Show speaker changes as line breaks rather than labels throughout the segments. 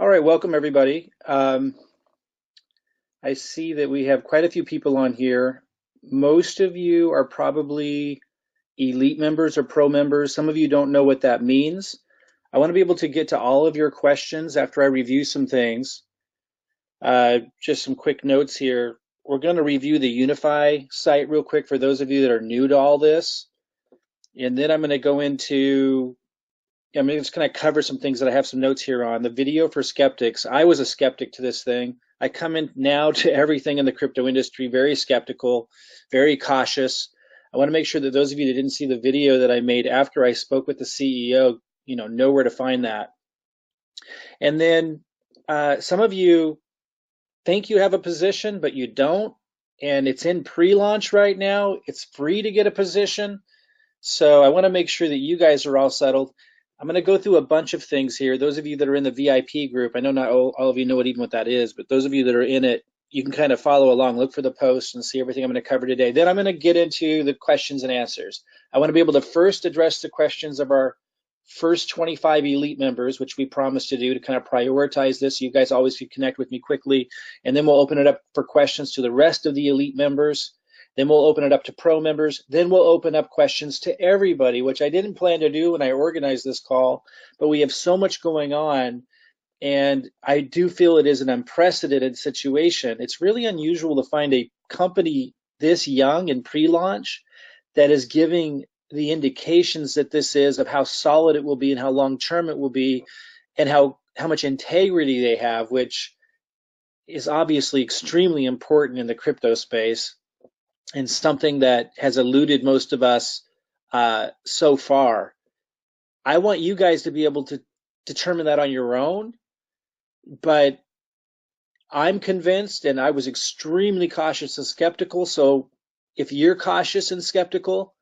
All right, welcome everybody. I see that we have quite a few people on here. Most of you are probably elite members or pro members. Some of you don't know what that means. I want to be able to get to all of your questions after I review some things. Just some quick notes here. We're going to review the unifii site real quick for those of you that are new to all this. And then I'm going to go into I'm just going to cover some things that I have some notes here on. The video for skeptics. I was a skeptic to this thing. I come in now to everything in the crypto industry very skeptical, very cautious. I want to make sure that those of you that didn't see the video that I made after I spoke with the CEO, know where to find that. And then some of you think you have a position, but you don't. And it's in pre-launch right now. It's free to get a position. So I want to make sure that you guys are all settled. I'm going to go through a bunch of things here. Those of you that are in the VIP group, I know not all of you know what that is, but those of you that are in it, you can kind of follow along, look for the posts and see everything I'm going to cover today. Then I'm going to get into the questions and answers. I want to be able to first address the questions of our first 25 elite members, which we promised to do to kind of prioritize this. You guys always connect with me quickly. And then we'll open it up for questions to the rest of the elite members. Then we'll open it up to pro members. Then we'll open up questions to everybody, which I didn't plan to do when I organized this call, but we have so much going on. And I do feel it is an unprecedented situation. It's really unusual to find a company this young in pre-launch that is giving the indications that this is of how solid it will be and how long-term it will be and how much integrity they have, which is obviously extremely important in the crypto space. And something that has eluded most of us so far. I want you guys to be able to determine that on your own, but I'm convinced, and I was extremely cautious and skeptical. So if you're cautious and skeptical,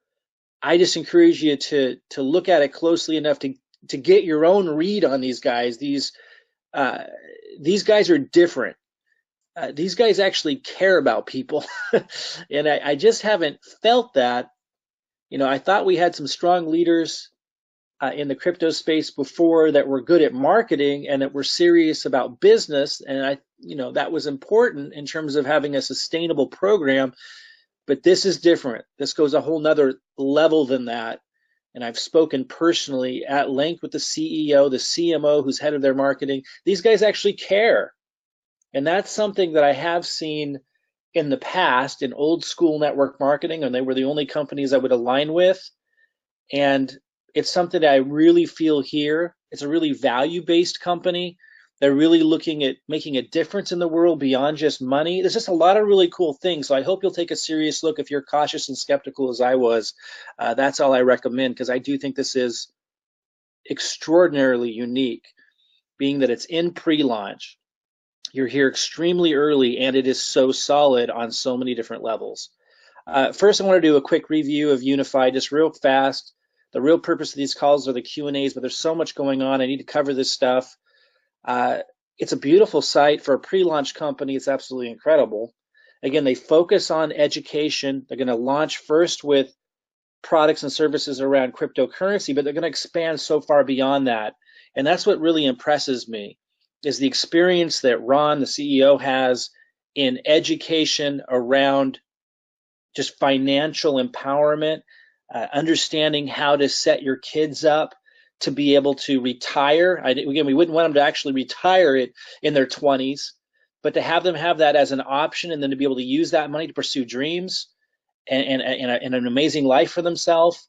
I just encourage you to look at it closely enough to get your own read on these guys. These guys are different. These guys actually care about people. And I just haven't felt that. I thought we had some strong leaders in the crypto space before that were good at marketing and that were serious about business. And that was important in terms of having a sustainable program. But this is different. This goes a whole nother level than that. And I've spoken personally at length with the CEO, the CMO, who's head of their marketing. These guys actually care. And that's something that I have seen in the past in old school network marketing, and they were the only companies I would align with. And it's something that I really feel here. It's a really value-based company. They're really looking at making a difference in the world beyond just money. There's just a lot of really cool things. So I hope you'll take a serious look if you're cautious and skeptical as I was. That's all I recommend, because I do think this is extraordinarily unique, being that it's in pre-launch. You're here extremely early, and it is so solid on so many different levels. First, I want to do a quick review of unifii, just real fast. The real purpose of these calls are the Q&As, but there's so much going on. I need to cover this stuff. It's a beautiful site for a pre-launch company. It's absolutely incredible. Again, they focus on education. They're going to launch first with products and services around cryptocurrency, but they're going to expand so far beyond that. And that's what really impresses me, is the experience that Ron, the CEO, has in education around just financial empowerment, understanding how to set your kids up to be able to retire. Again, we wouldn't want them to actually retire it in their 20s, but to have them have that as an option and then to be able to use that money to pursue dreams and an amazing life for themselves.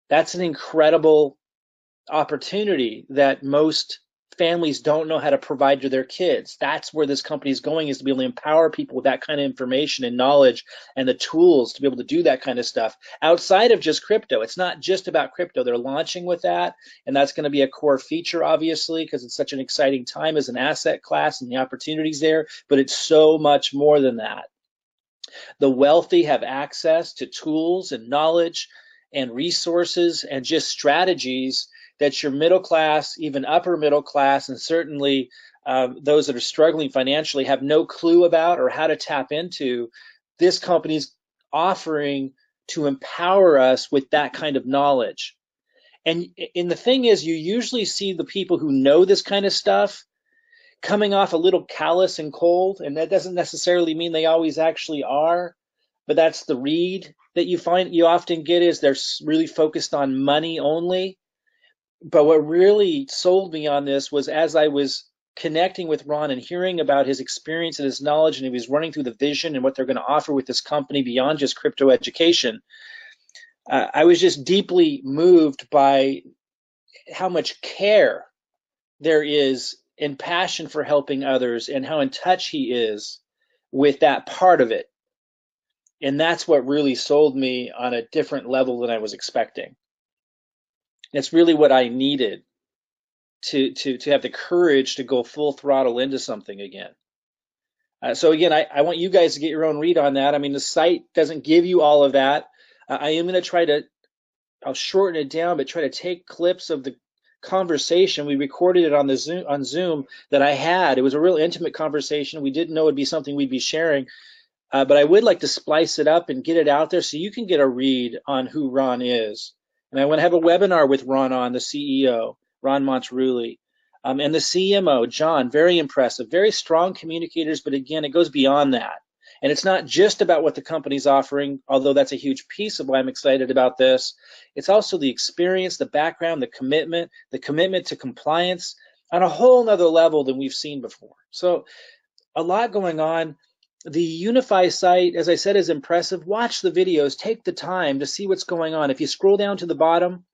That's an incredible opportunity that most families don't know how to provide to their kids. That's where this company is going, is to be able to empower people with that kind of information and knowledge and the tools to be able to do that kind of stuff outside of just crypto. It's not just about crypto. They're launching with that, and that's going to be a core feature, obviously, because it's such an exciting time as an asset class and the opportunities there, but it's so much more than that. The wealthy have access to tools and knowledge and resources and just strategies that your middle class, even upper middle class, and certainly those that are struggling financially have no clue about or how to tap into. This company's offering to empower us with that kind of knowledge. And the thing is, you usually see the people who know this kind of stuff coming off a little callous and cold, and that doesn't necessarily mean they always actually are, but that's the read that you often get is they're really focused on money only. But what really sold me on this was as I was connecting with Ron and hearing about his experience and his knowledge, and he was running through the vision and what they're going to offer with this company beyond just crypto education, I was just deeply moved by how much care there is and passion for helping others and how in touch he is with that part of it. And that's what really sold me on a different level than I was expecting. It's really what I needed to have the courage to go full throttle into something again. So again, I want you guys to get your own read on that. I mean, the site doesn't give you all of that. I am going to try to, I'll shorten it down, but try to take clips of the conversation. We recorded it on Zoom that I had. It was a real intimate conversation. We didn't know it'd be something we'd be sharing, but I would like to splice it up and get it out there so you can get a read on who Ron is. And I want to have a webinar with Ron on, the CEO, Ron Monterulli, and the CMO, John. Very impressive, very strong communicators, but again, it goes beyond that. And it's not just about what the company's offering, although that's a huge piece of why I'm excited about this. It's also the experience, the background, the commitment to compliance on a whole nother level than we've seen before. So a lot going on. The unifii site, as I said, is impressive. Watch the videos, take the time to see what's going on. If you scroll down to the bottom,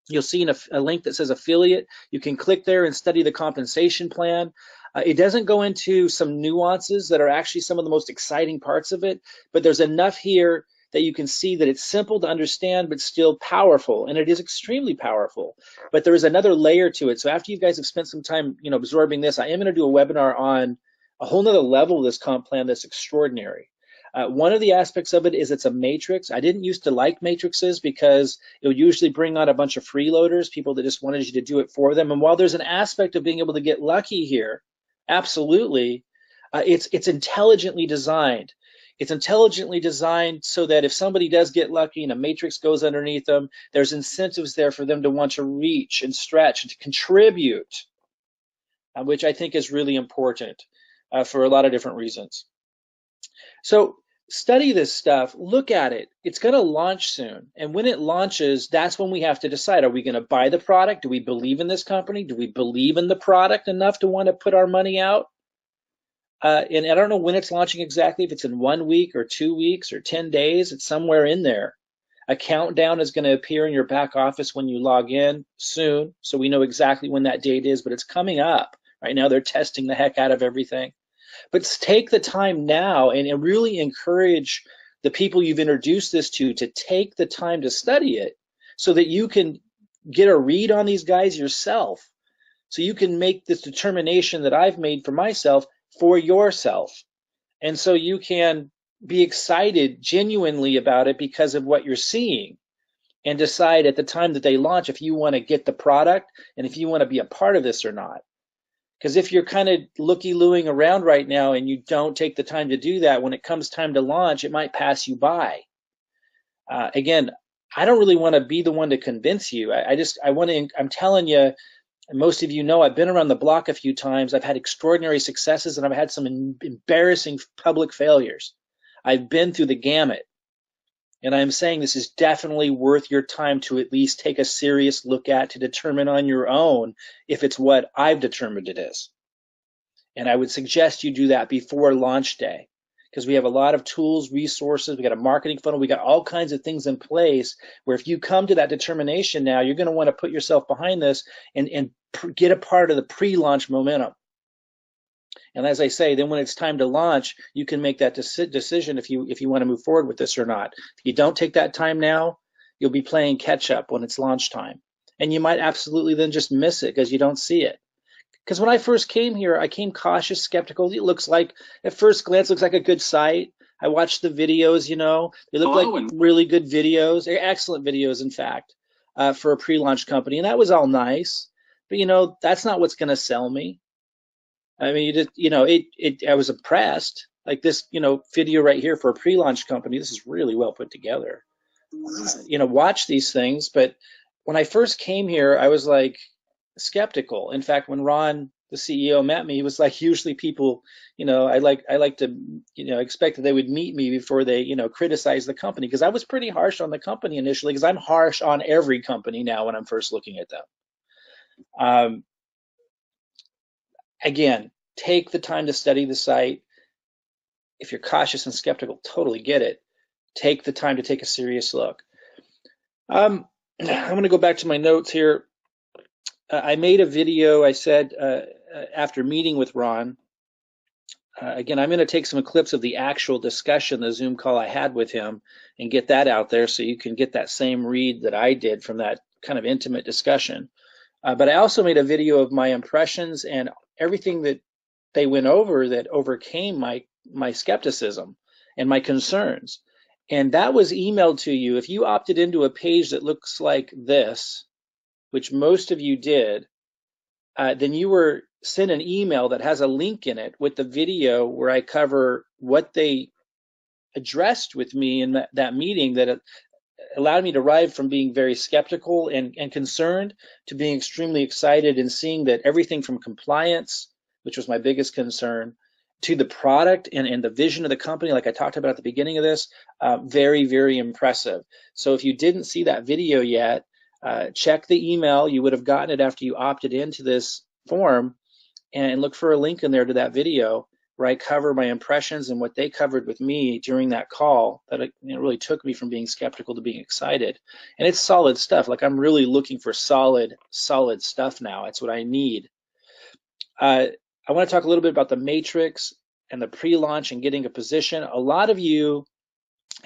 you'll see a link that says affiliate. You can click there and study the compensation plan. It doesn't go into some nuances that are actually some of the most exciting parts of it, but there's enough here that you can see that it's simple to understand, but still powerful, and it is extremely powerful. But there is another layer to it. So after you guys have spent some time, absorbing this, I am going to do a webinar on a whole nother level of this comp plan that's extraordinary. One of the aspects of it is it's a matrix. I didn't used to like matrices because it would usually bring on a bunch of freeloaders, people that just wanted you to do it for them. And while there's an aspect of being able to get lucky here, absolutely, it's intelligently designed. It's intelligently designed so that if somebody does get lucky and a matrix goes underneath them, there's incentives there for them to want to reach and stretch and to contribute, which I think is really important for a lot of different reasons. So study this stuff, look at it. It's going to launch soon. And when it launches, that's when we have to decide, are we going to buy the product? Do we believe in this company? Do we believe in the product enough to want to put our money out? And I don't know when it's launching exactly, if it's in 1 week or 2 weeks or 10 days, it's somewhere in there. A countdown is going to appear in your back office when you log in soon, so we know exactly when that date is, but it's coming up. Right now they're testing the heck out of everything. But take the time now and really encourage the people you've introduced this to take the time to study it so that you can get a read on these guys yourself. So you can make this determination that I've made for myself for yourself. And so you can be excited genuinely about it because of what you're seeing and decide at the time that they launch if you want to get the product and if you want to be a part of this or not. Because if you're kind of looky-looing around right now and you don't take the time to do that, when it comes time to launch, it might pass you by. Again, I don't really want to be the one to convince you. I'm telling you, most of you know, I've been around the block a few times. I've had extraordinary successes and I've had some embarrassing public failures. I've been through the gamut. And I'm saying this is definitely worth your time to at least take a serious look at to determine on your own if it's what I've determined it is. And I would suggest you do that before launch day because we have a lot of tools, resources, we got a marketing funnel, we got all kinds of things in place where if you come to that determination now, you're going to want to put yourself behind this and get a part of the pre-launch momentum. And as I say, then when it's time to launch, you can make that decision if you want to move forward with this or not. If you don't take that time now, you'll be playing catch up when it's launch time. And you might absolutely then just miss it because you don't see it. Because when I first came here, I came cautious, skeptical. It looks like, at first glance, looks like a good site. I watched the videos, they look like really good videos, excellent videos, in fact, for a pre-launch company. And that was all nice. But, that's not what's going to sell me. I mean, I was impressed. Like this, video right here for a pre-launch company. This is really well put together. Watch these things. But when I first came here, I was like skeptical. In fact, when Ron the CEO met me, he was like, usually people, I like to, expect that they would meet me before they, criticize the company, because I was pretty harsh on the company initially, because I'm harsh on every company now when I'm first looking at them. Um, Again, take the time to study the site. If you're cautious and skeptical, totally get it. Take the time to take a serious look. I'm going to go back to my notes here. I made a video, I said, after meeting with Ron. Again, I'm going to take some clips of the actual discussion, the Zoom call I had with him, and get that out there so you can get that same read that I did from that kind of intimate discussion. But I also made a video of my impressions and everything that they went over that overcame my skepticism and my concerns. And that was emailed to you. If you opted into a page that looks like this, which most of you did, then you were sent an email that has a link in it with the video where I cover what they addressed with me in that meeting that allowed me to ride from being very skeptical and concerned to being extremely excited and seeing that everything from compliance, which was my biggest concern, to the product and the vision of the company, like I talked about at the beginning of this, very, very impressive. So if you didn't see that video yet, check the email. You would have gotten it after you opted into this form, and look for a link in there to that video where I cover my impressions and what they covered with me during that call that it really took me from being skeptical to being excited. And it's solid stuff. Like, I'm really looking for solid stuff now. That's what I need. I want to talk a little bit about the matrix and the pre-launch and getting a position. A lot of you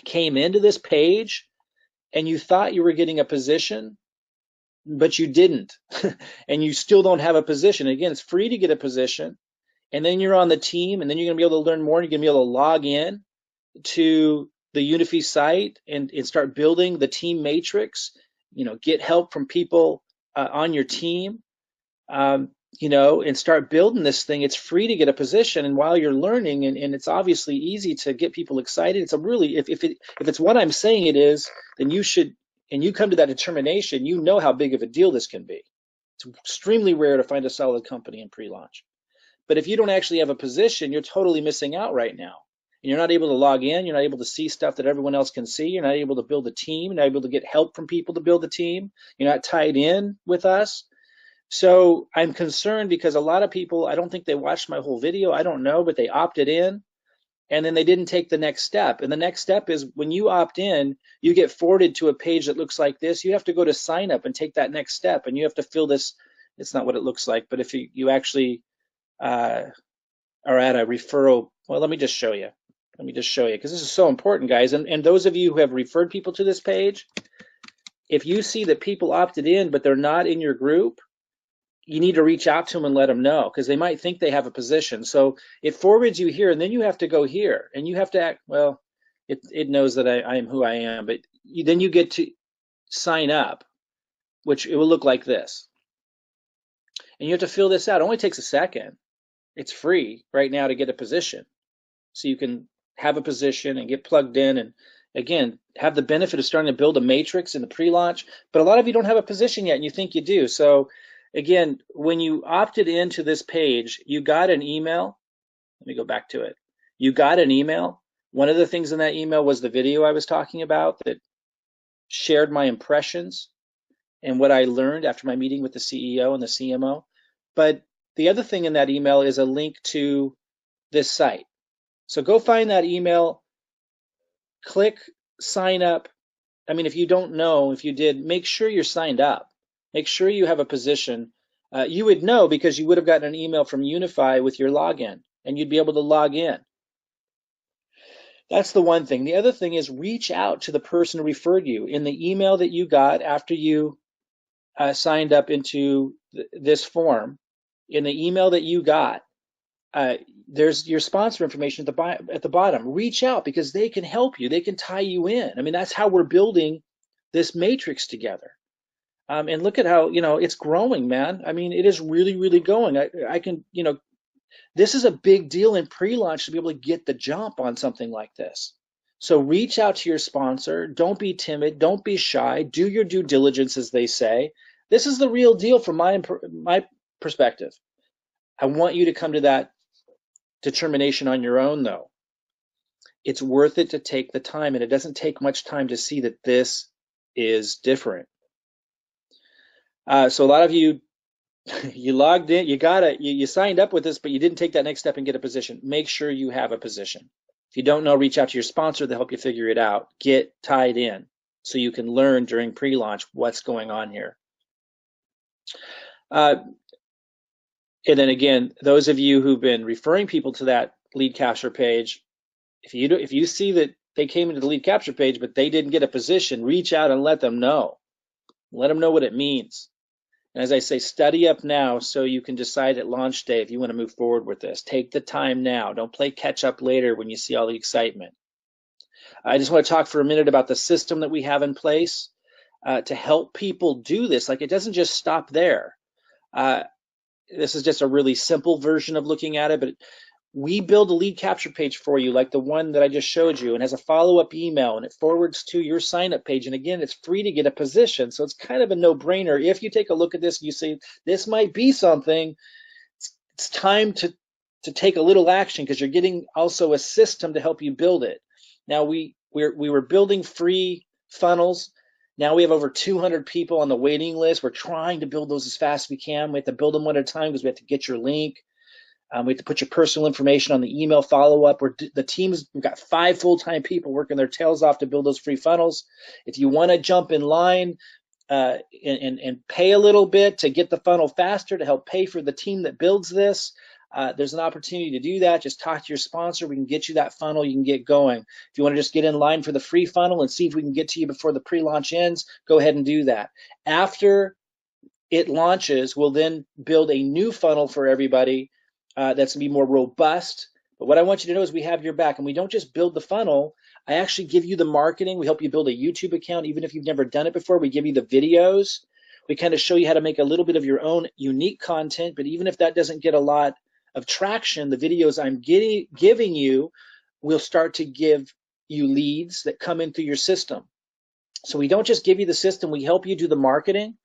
came into this page and you thought you were getting a position, but you didn't. And you still don't have a position. Again, it's free to get a position. And then you're on the team, and then you're going to be able to learn more. And you're going to be able to log in to the unifii site and start building the team matrix. Get help from people on your team. And start building this thing. It's free to get a position, and while you're learning, and it's obviously easy to get people excited. It's a really, if it's what I'm saying it is, then you should, and you come to that determination, you know how big of a deal this can be. It's extremely rare to find a solid company in pre-launch. But if you don't actually have a position, you're totally missing out right now. And you're not able to log in. You're not able to see stuff that everyone else can see. You're not able to build a team. You're not able to get help from people to build a team. You're not tied in with us. So I'm concerned because a lot of people, I don't think they watched my whole video. I don't know, but they opted in and then they didn't take the next step. And the next step is when you opt in, you get forwarded to a page that looks like this. You have to go to sign up and take that next step. And you have to fill this. It's not what it looks like, but if you actually are at a referral, well, let me just show you. Because this is so important, guys. And those of you who have referred people to this page, if you see that people opted in, but they're not in your group, you need to reach out to them and let them know, because they might think they have a position. So it forwards you here, and then you have to go here, and you have to act, well, it knows that I am who I am, but then you get to sign up, which it will look like this. And you have to fill this out. It only takes a second. It's free right now to get a position. So you can have a position and get plugged in and, again, have the benefit of starting to build a matrix in the pre-launch. But a lot of you don't have a position yet, and you think you do. So again, when you opted into this page, you got an email. Let me go back to it. You got an email. One of the things in that email was the video I was talking about that shared my impressions and what I learned after my meeting with the CEO and the CMO. But the other thing in that email is a link to this site. So go find that email, click sign up. I mean, if you don't know, if you did, make sure you're signed up. Make sure you have a position. You would know because you would have gotten an email from unifii with your login, and you'd be able to log in. That's the one thing. The other thing is reach out to the person who referred you. In the email that you got after you signed up into this form, in the email that you got, there's your sponsor information at the bottom. Reach out because they can help you. They can tie you in. I mean, that's how we're building this matrix together. And look at how, it's growing, man. I mean, it is really, really going. I can, this is a big deal in pre-launch to be able to get the jump on something like this. So reach out to your sponsor. Don't be timid. Don't be shy. Do your due diligence, as they say. This is the real deal from my perspective. I want you to come to that determination on your own, though. It's worth it to take the time, and it doesn't take much time to see that this is different. So a lot of you, you logged in, you signed up with this, but you didn't take that next step and get a position. Make sure you have a position. If you don't know, reach out to your sponsor. They'll help you figure it out. Get tied in so you can learn during pre-launch what's going on here. And then again, those of you who've been referring people to that lead capture page, if you see that they came into the lead capture page but they didn't get a position, reach out and let them know. Let them know what it means. And as I say, study up now so you can decide at launch day if you want to move forward with this. Take the time now. Don't play catch up later when you see all the excitement. I just want to talk for a minute about the system that we have in place to help people do this. Like, it doesn't just stop there. This is just a really simple version of looking at it, but we build a lead capture page for you like the one that I just showed you, and has a follow-up email, and it forwards to your sign-up page. And again, it's free to get a position, so it's kind of a no-brainer. If you take a look at this and you say, this might be something, it's time to take a little action, because you're getting also a system to help you build it. Now, we were building free funnels. Now we have over 200 people on the waiting list. We're trying to build those as fast as we can. We have to build them one at a time because we have to get your link. We have to put your personal information on the email follow-up. We've got 5 full-time people working their tails off to build those free funnels. If you want to jump in line and pay a little bit to get the funnel faster, to help pay for the team that builds this, there's an opportunity to do that. Just talk to your sponsor. We can get you that funnel. You can get going. If you want to just get in line for the free funnel and see if we can get to you before the pre-launch ends, go ahead and do that. After it launches, we'll then build a new funnel for everybody that's going to be more robust. But what I want you to know is we have your back, and we don't just build the funnel. I actually give you the marketing. We help you build a YouTube account. Even if you've never done it before, we give you the videos. We kind of show you how to make a little bit of your own unique content. But even if that doesn't get a lot of traction, the videos I'm giving you will start to give you leads that come in through your system. So we don't just give you the system, we help you do the marketing.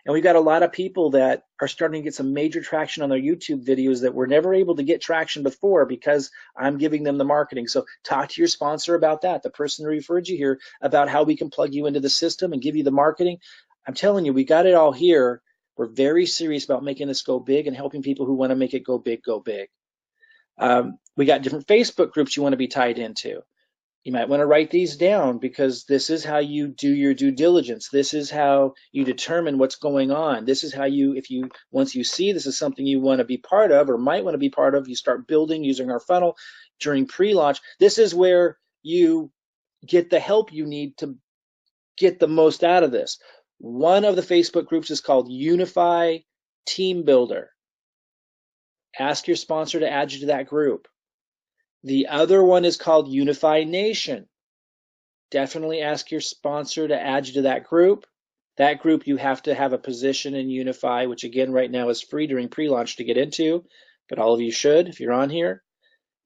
And we've got a lot of people that are starting to get some major traction on their YouTube videos that were never able to get traction before because I'm giving them the marketing. So talk to your sponsor about that, the person who referred you here, about how we can plug you into the system and give you the marketing. I'm telling you, we got it all here. We're very serious about making this go big and helping people who want to make it go big, go big. We got different Facebook groups you want to be tied into. You might want to write these down, because this is how you do your due diligence. This is how you determine what's going on. This is how once you see this is something you want to be part of or might want to be part of, you start building using our funnel during pre-launch. This is where you get the help you need to get the most out of this. One of the Facebook groups is called Unify Team Builder. Ask your sponsor to add you to that group. The other one is called Unify Nation. Definitely ask your sponsor to add you to that group. That group, you have to have a position in Unify, which again right now is free during pre-launch to get into, but all of you should if you're on here.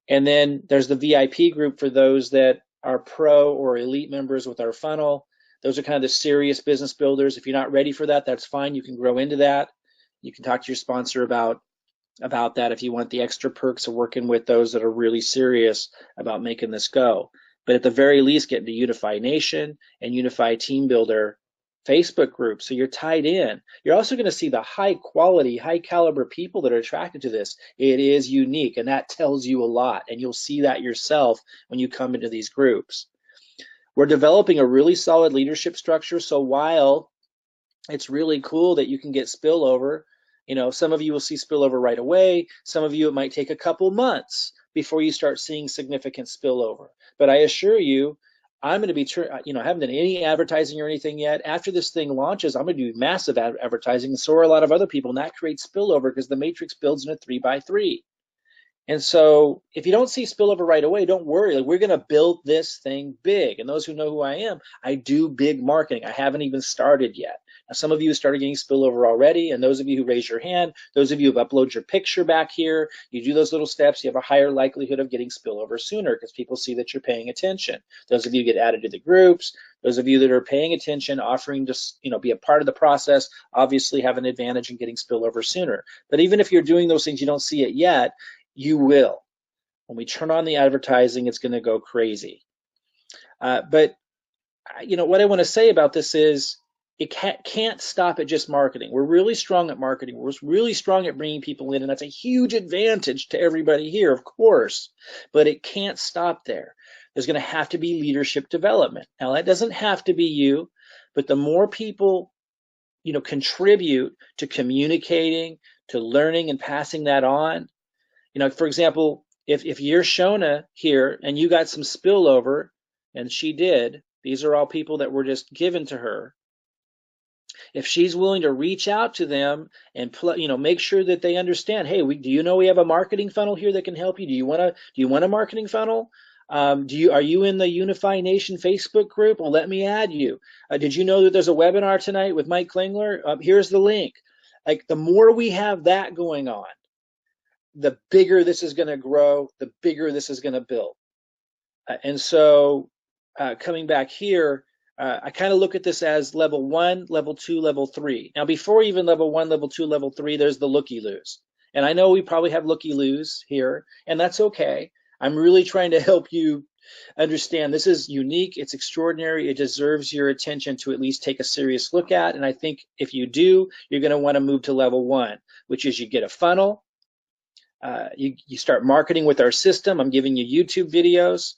And then there's the VIP group for those that are pro or elite members with our funnel. Those are kind of the serious business builders. If you're not ready for that, that's fine. You can grow into that. You can talk to your sponsor about that if you want the extra perks of working with those that are really serious about making this go. But at the very least, get into Unify Nation and Unify Team Builder Facebook group, so you're tied in. You're also going to see the high quality, high caliber people that are attracted to this. It is unique, and that tells you a lot, and you'll see that yourself when you come into these groups. We're developing a really solid leadership structure, so while it's really cool that you can get spillover, some of you will see spillover right away. Some of you, it might take a couple months before you start seeing significant spillover. But I assure you, I'm going to be, I haven't done any advertising or anything yet. After this thing launches, I'm going to do massive advertising, and so are a lot of other people, and that creates spillover because the matrix builds in a 3x3. And so if you don't see spillover right away, don't worry. Like, we're going to build this thing big. And those who know who I am, I do big marketing. I haven't even started yet. Now, some of you started getting spillover already. And those of you who raise your hand, those of you who have uploaded your picture back here, you do those little steps, you have a higher likelihood of getting spillover sooner because people see that you're paying attention. Those of you get added to the groups, those of you that are paying attention, offering to, be a part of the process, obviously have an advantage in getting spillover sooner. But even if you're doing those things, you don't see it yet, you will. When we turn on the advertising, it's going to go crazy. But what I want to say about this is it can't stop at just marketing. We're really strong at marketing. We're really strong at bringing people in, and that's a huge advantage to everybody here, of course. But it can't stop there. There's going to have to be leadership development. Now, that doesn't have to be you, but the more people contribute to communicating, to learning and passing that on. For example, if you're Shona here and you got some spillover, and she did, these are all people that were just given to her. If she's willing to reach out to them and make sure that they understand, hey, do you know we have a marketing funnel here that can help you? Do you want a marketing funnel? Are you in the Unify Nation Facebook group? Well, let me add you. Did you know that there's a webinar tonight with Mike Klingler? Here's the link. Like, the more we have that going on, the bigger this is going to grow, the bigger this is going to build. And so coming back here, I kind of look at this as level 1, level 2, level 3. Now, before even level 1, level 2, level 3, there's the looky-loos. And I know we probably have looky-loos here, and that's okay. I'm really trying to help you understand this is unique, it's extraordinary, it deserves your attention to at least take a serious look at. And I think if you do, you're going to want to move to level 1, which is you get a funnel. You start marketing with our system. I'm giving you YouTube videos.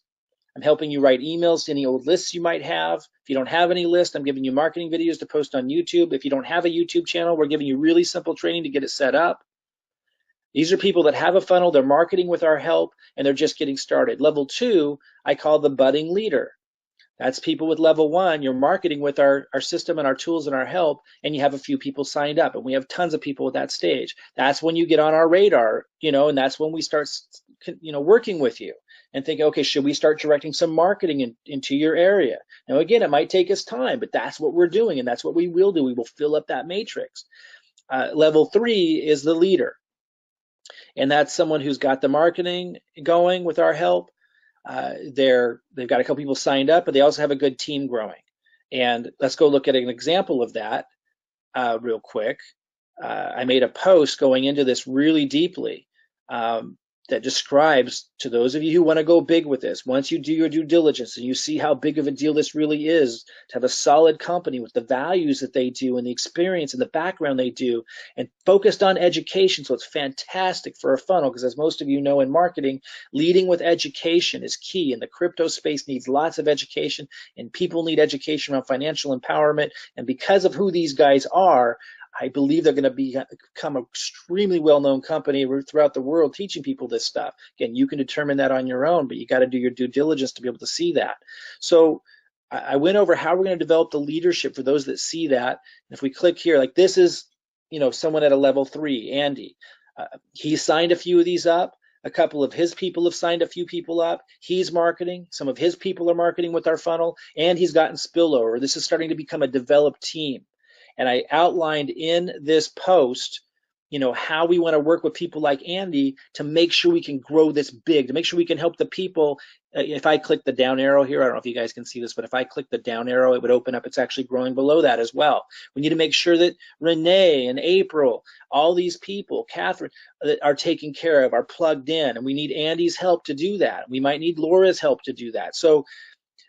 I'm helping you write emails to any old lists you might have. If you don't have any list, I'm giving you marketing videos to post on YouTube. If you don't have a YouTube channel, we're giving you really simple training to get it set up. These are people that have a funnel, they're marketing with our help, and they're just getting started. Level 2, I call the budding leader. That's people with level 1. You're marketing with our system and our tools and our help, and you have a few people signed up, and we have tons of people at that stage. That's when you get on our radar, and that's when we start, working with you and think, okay, should we start directing some marketing into your area? Now, again, it might take us time, but that's what we're doing, and that's what we will do. We will fill up that matrix. Level 3 is the leader, and that's someone who's got the marketing going with our help. They've got a couple people signed up, but they also have a good team growing. And let's go look at an example of that real quick. I made a post going into this really deeply that describes, to those of you who want to go big with this, once you do your due diligence and you see how big of a deal this really is, to have a solid company with the values that they do and the experience and the background they do, and focused on education. So it's fantastic for a funnel, because as most of you know in marketing, leading with education is key, and the crypto space needs lots of education, and people need education around financial empowerment. And because of who these guys are, I believe they're going to become an extremely well-known company throughout the world teaching people this stuff. Again, you can determine that on your own, but you got to do your due diligence to be able to see that. So I went over how we're going to develop the leadership for those that see that. And if we click here, like this is, someone at a level 3, Andy. He signed a few of these up. A couple of his people have signed a few people up. He's marketing. Some of his people are marketing with our funnel, and he's gotten spillover. This is starting to become a developed team. And I outlined in this post, how we want to work with people like Andy to make sure we can grow this big, to make sure we can help the people. If I click the down arrow here, I don't know if you guys can see this, but if I click the down arrow, it would open up. It's actually growing below that as well. We need to make sure that Renee and April, all these people, Catherine, are taken care of, are plugged in, and we need Andy's help to do that. We might need Laura's help to do that. So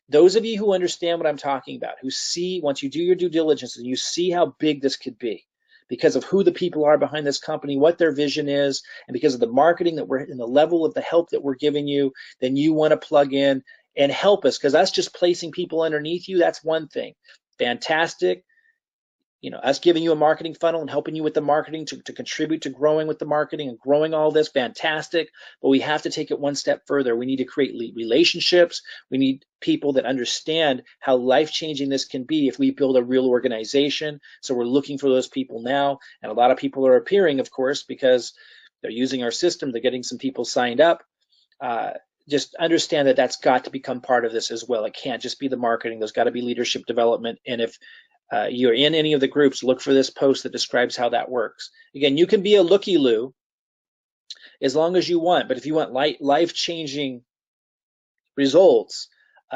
those of you who understand what I'm talking about, who see, once you do your due diligence and you see how big this could be because of who the people are behind this company, what their vision is, and because of the marketing that we're in, the level of the help that we're giving you, then you want to plug in and help us, because that's just placing people underneath you. That's one thing. Fantastic. Us giving you a marketing funnel and helping you with the marketing to contribute to growing with the marketing and growing all this, fantastic. But we have to take it one step further. We need to create relationships. We need people that understand how life-changing this can be if we build a real organization. So we're looking for those people now. And a lot of people are appearing, of course, because they're using our system, they're getting some people signed up. Just understand that that's got to become part of this as well. It can't just be the marketing. There's got to be leadership development. And if you're in any of the groups, look for this post that describes how that works. Again, you can be a looky-loo as long as you want, but if you want life-changing results,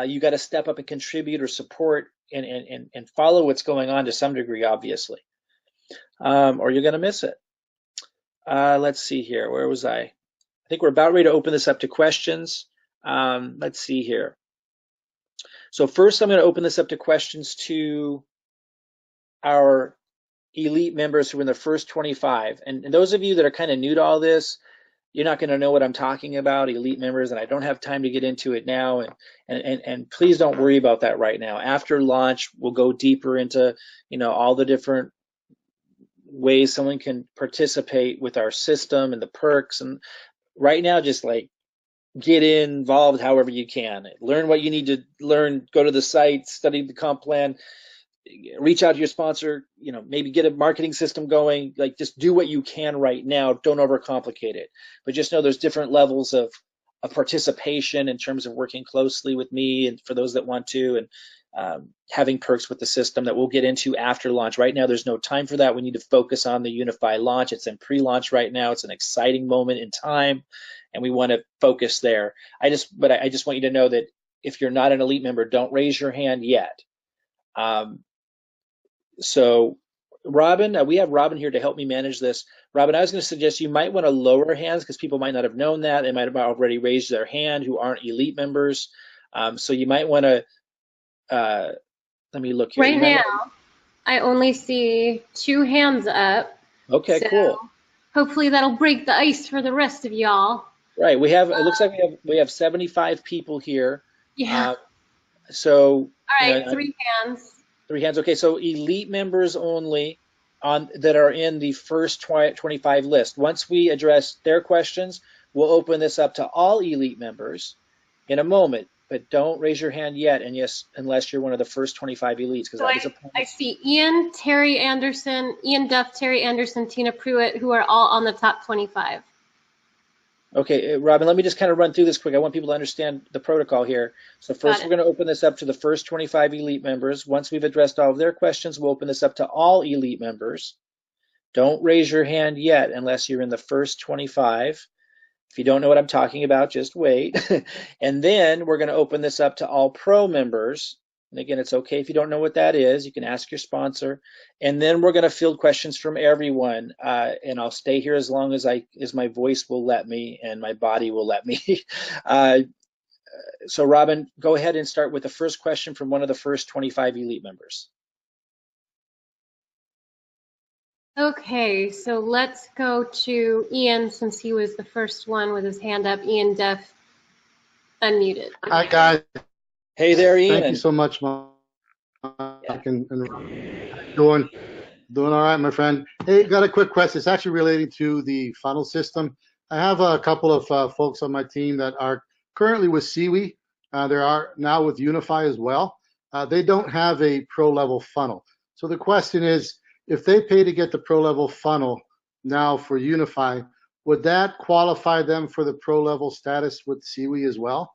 you got to step up and contribute or support and follow what's going on to some degree, obviously, or you're going to miss it. Let's see here. Where was I? I think we're about ready to open this up to questions. Let's see here. So first, I'm going to open this up to questions to our elite members who are in the first 25. And those of you that are kind of new to all this, you're not going to know what I'm talking about, elite members, and I don't have time to get into it now. And please don't worry about that right now. After launch, we'll go deeper into, all the different ways someone can participate with our system and the perks. And right now, just like get involved however you can. Learn what you need to learn. Go to the site, study the comp plan, reach out to your sponsor, maybe get a marketing system going. Like, just do what you can right now. Don't overcomplicate it. But just know there's different levels of participation in terms of working closely with me and for those that want to, and having perks with the system that we'll get into after launch. Right now, there's no time for that. We need to focus on the unifii launch. It's in pre-launch right now. It's an exciting moment in time, and we want to focus there. I just want you to know that if you're not an elite member, don't raise your hand yet. So Robin, we have Robin here to help me manage this. Robin, I was going to suggest you might want to lower hands because people might not have known that. They might have already raised their hand who aren't elite members. So you might want to, let me look here.
Right now, I only see 2 hands up.
Okay, so cool.
Hopefully that'll break the ice for the rest of y'all.
Right. We have, it looks like we have 75 people here.
Yeah.
So.
All right, 3 hands.
3 hands. Okay, so elite members only that are in the first 25 list. Once we address their questions, we'll open this up to all elite members in a moment. But don't raise your hand yet, and yes, unless you're one of the first 25 elites.
So I see Ian, Terry Anderson, Ian Duff, Terry Anderson, Tina Pruitt, who are all on the top 25.
Okay, Robin, let me just kind of run through this quick. I want people to understand the protocol here. So first, we're going to open this up to the first 25 elite members. Once we've addressed all of their questions, we'll open this up to all elite members. Don't raise your hand yet unless you're in the first 25. If you don't know what I'm talking about, just wait. And then we're going to open this up to all pro members. And again, it's okay if you don't know what that is. You can ask your sponsor. And then we're going to field questions from everyone. And I'll stay here as long as my voice will let me and my body will let me. So Robin, go ahead and start with the first question from one of the first 25 elite members.
Okay, so let's go to Ian since he was the first one with his hand up. Ian Duff, unmuted.
Hi, guys.
Hey there, Ian.
Thank you so much, Mike. And doing all right, my friend. Hey, got a quick question. It's actually relating to the funnel system. I have a couple of folks on my team that are currently with Seaweed. They are now with unifii as well. They don't have a pro level funnel. So the question is, if they pay to get the pro level funnel now for unifii, would that qualify them for the pro level status with Seaweed as well?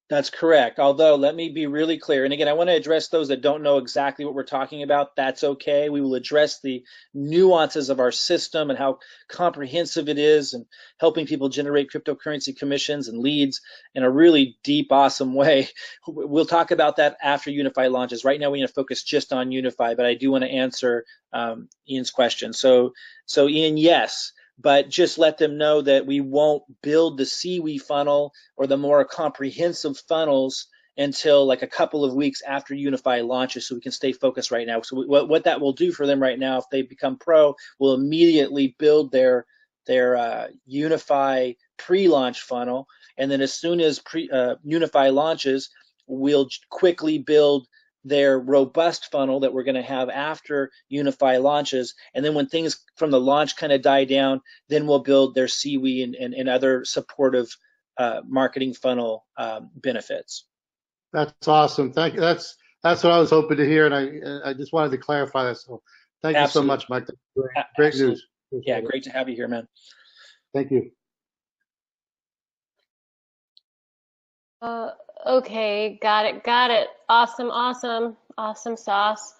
That's correct. Although, let me be really clear. And again, I want to address those that don't know exactly what we're talking about. That's okay. We will address the nuances of our system and how comprehensive it is and helping people generate cryptocurrency commissions and leads in a really deep, awesome way. We'll talk about that after unifii launches. Right now, we need to focus just on unifii, but I do want to answer Ian's question. So Ian, yes. But just let them know that we won't build the Seaweed funnel or the more comprehensive funnels until like a couple of weeks after unifii launches, so we can stay focused right now. So what that will do for them right now, if they become pro, will immediately build their unifii pre-launch funnel, and then as soon as unifii launches, we'll quickly build their robust funnel that we're going to have after unifii launches. And then when things from the launch kind of die down, then we'll build their Seaweed and other supportive marketing funnel benefits.
That's awesome. Thank you. That's what I was hoping to hear, and I just wanted to clarify that. So thank you so much, Mike. Great news.
Yeah, great to have you here, man.
Thank you.
Okay, got it. Awesome sauce.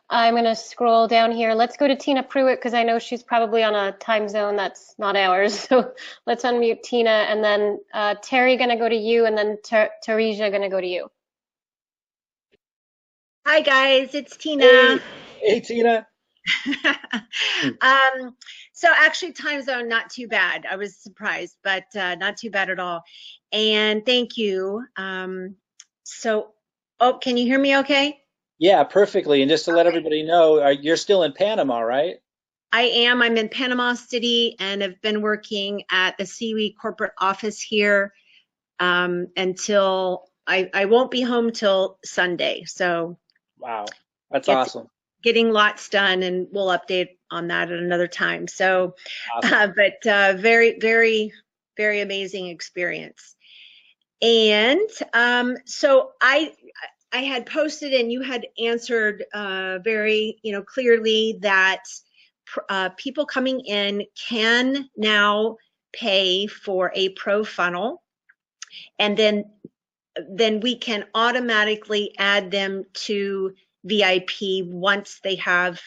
I'm gonna scroll down here. Let's go to Tina Pruitt because I know she's probably on a time zone that's not ours. So let's unmute Tina, and then Terry gonna go to you, and then Tarisha gonna go to you.
Hi guys, it's Tina.
Hey Tina.
So actually time zone, not too bad. I was surprised, but not too bad at all. And thank you. Oh, can you hear me okay?
Yeah, perfectly. And just to let everybody know, you're still in Panama, right?
I am. I'm in Panama City and have been working at the CWE corporate office here until I won't be home till Sunday. So
Wow, that's awesome.
Getting lots done, and we'll update on that at another time. So,
Awesome.
very, very, very amazing experience. And so I had posted, and you had answered very, clearly that people coming in can now pay for a pro funnel, and then we can automatically add them to VIP once they have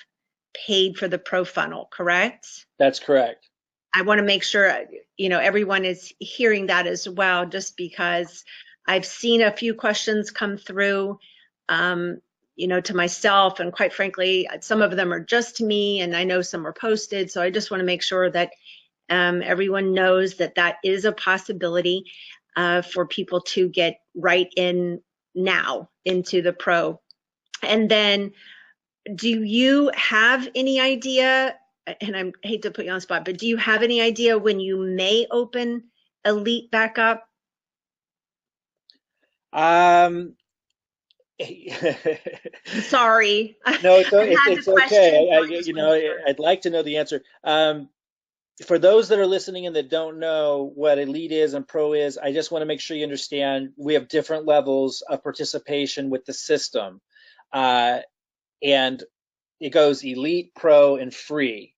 paid for the pro funnel, correct?
That's correct.
I want to make sure, everyone is hearing that as well, just because I've seen a few questions come through, to myself, and quite frankly, some of them are just to me, and I know some are posted. So I just want to make sure that everyone knows that that is a possibility for people to get right in now into the pro. And then, do you have any idea, and I hate to put you on the spot, but do you have any idea when you may open Elite back up? Sorry.
No, it's okay. I'd like to know the answer. For those that are listening and that don't know what Elite is and Pro is, I just want to make sure you understand we have different levels of participation with the system. And it goes Elite, Pro, and Free.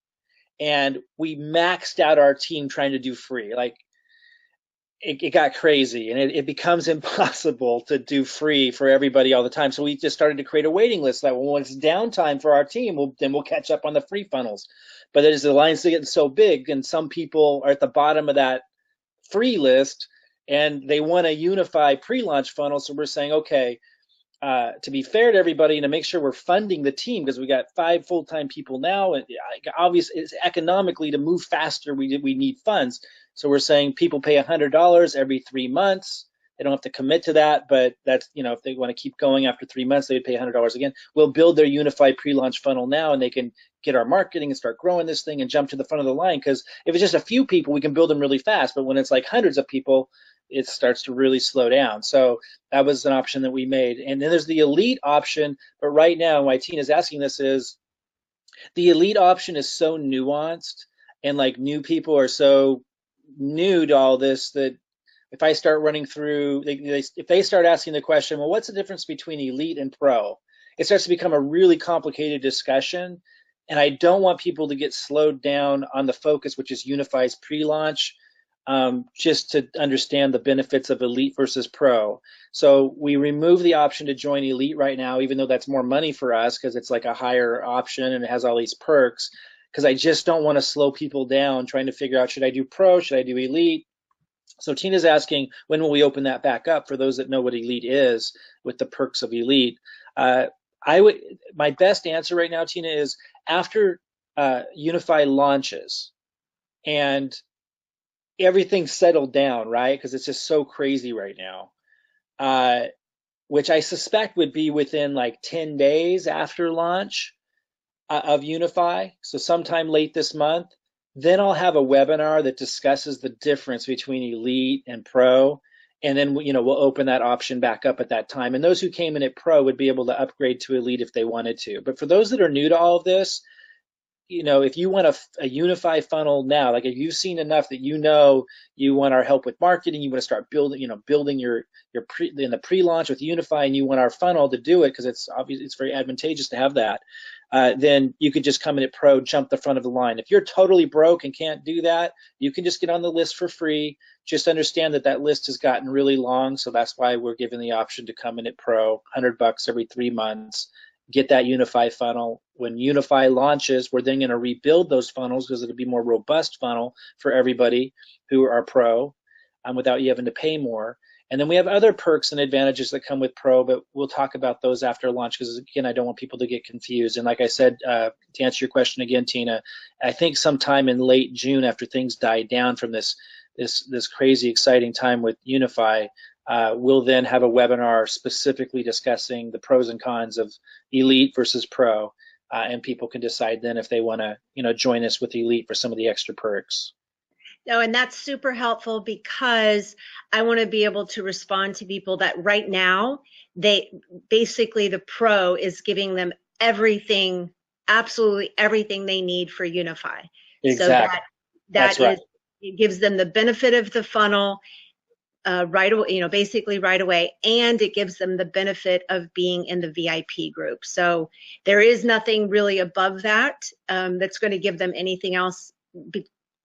And we maxed out our team trying to do free. Like, it got crazy, and it becomes impossible to do free for everybody all the time. So we just started to create a waiting list that when it's downtime for our team, we'll catch up on the free funnels. But as the lines are getting so big, and some people are at the bottom of that free list, and they want a unify pre-launch funnel. So we're saying, okay, to be fair to everybody and to make sure we're funding the team, because we got 5 full-time people now, and obviously it's economically, to move faster, we need funds. So we're saying people pay $100 every 3 months. They don't have to commit to that, but that's, if they want to keep going after 3 months, they would pay $100 again. We'll build their unified pre-launch funnel now, and they can get our marketing and start growing this thing and jump to the front of the line. Because if it's just a few people, we can build them really fast. But when it's like hundreds of people, it starts to really slow down. So that was an option that we made. And then there's the Elite option. But right now, why Tina's asking this is the Elite option is so nuanced, and like new people are so new to all this, that if I start running through, if they start asking the question, well, what's the difference between Elite and Pro? It starts to become a really complicated discussion. And I don't want people to get slowed down on the focus, which is Unify's pre-launch, just to understand the benefits of Elite versus Pro. So we remove the option to join Elite right now, even though that's more money for us because it's like a higher option and it has all these perks, because I just don't want to slow people down trying to figure out, should I do Pro, should I do Elite? So Tina's asking, when will we open that back up for those that know what Elite is with the perks of Elite? My best answer right now, Tina, is after Unify launches and everything's settled down, right? Because it's just so crazy right now, which I suspect would be within like 10 days after launch of Unify. So sometime late this month, then I'll have a webinar that discusses the difference between Elite and Pro. And then, we'll open that option back up at that time. And those who came in at Pro would be able to upgrade to Elite if they wanted to. But for those that are new to all of this, if you want a Unify funnel now, like if you've seen enough that you want our help with marketing, you want to start building your in the pre-launch with Unify, and you want our funnel to do it because it's obvious, it's very advantageous to have that. then you could just come in at pro, jump the front of the line. If you're totally broke and can't do that, you can just get on the list for free. Just understand that that list has gotten really long, so that's why we're giving the option to come in at pro, $100 every 3 months, get that unifii funnel. When unifii launches, we're then going to rebuild those funnels because it'll be a more robust funnel for everybody who are pro, without you having to pay more. And then we have other perks and advantages that come with Pro, but we'll talk about those after launch because, again, I don't want people to get confused. And like I said, to answer your question again, Tina, I think sometime in late June, after things die down from this crazy exciting time with unifii, we'll then have a webinar specifically discussing the pros and cons of Elite versus Pro, and people can decide then if they want to, join us with Elite for some of the extra perks.
No, and that's super helpful because I want to be able to respond to people that right now, the pro is giving them everything, absolutely everything they need for unifii.
Exactly.
So that's right. It gives them the benefit of the funnel right away, basically right away, and it gives them the benefit of being in the VIP group. So there is nothing really above that that's going to give them anything else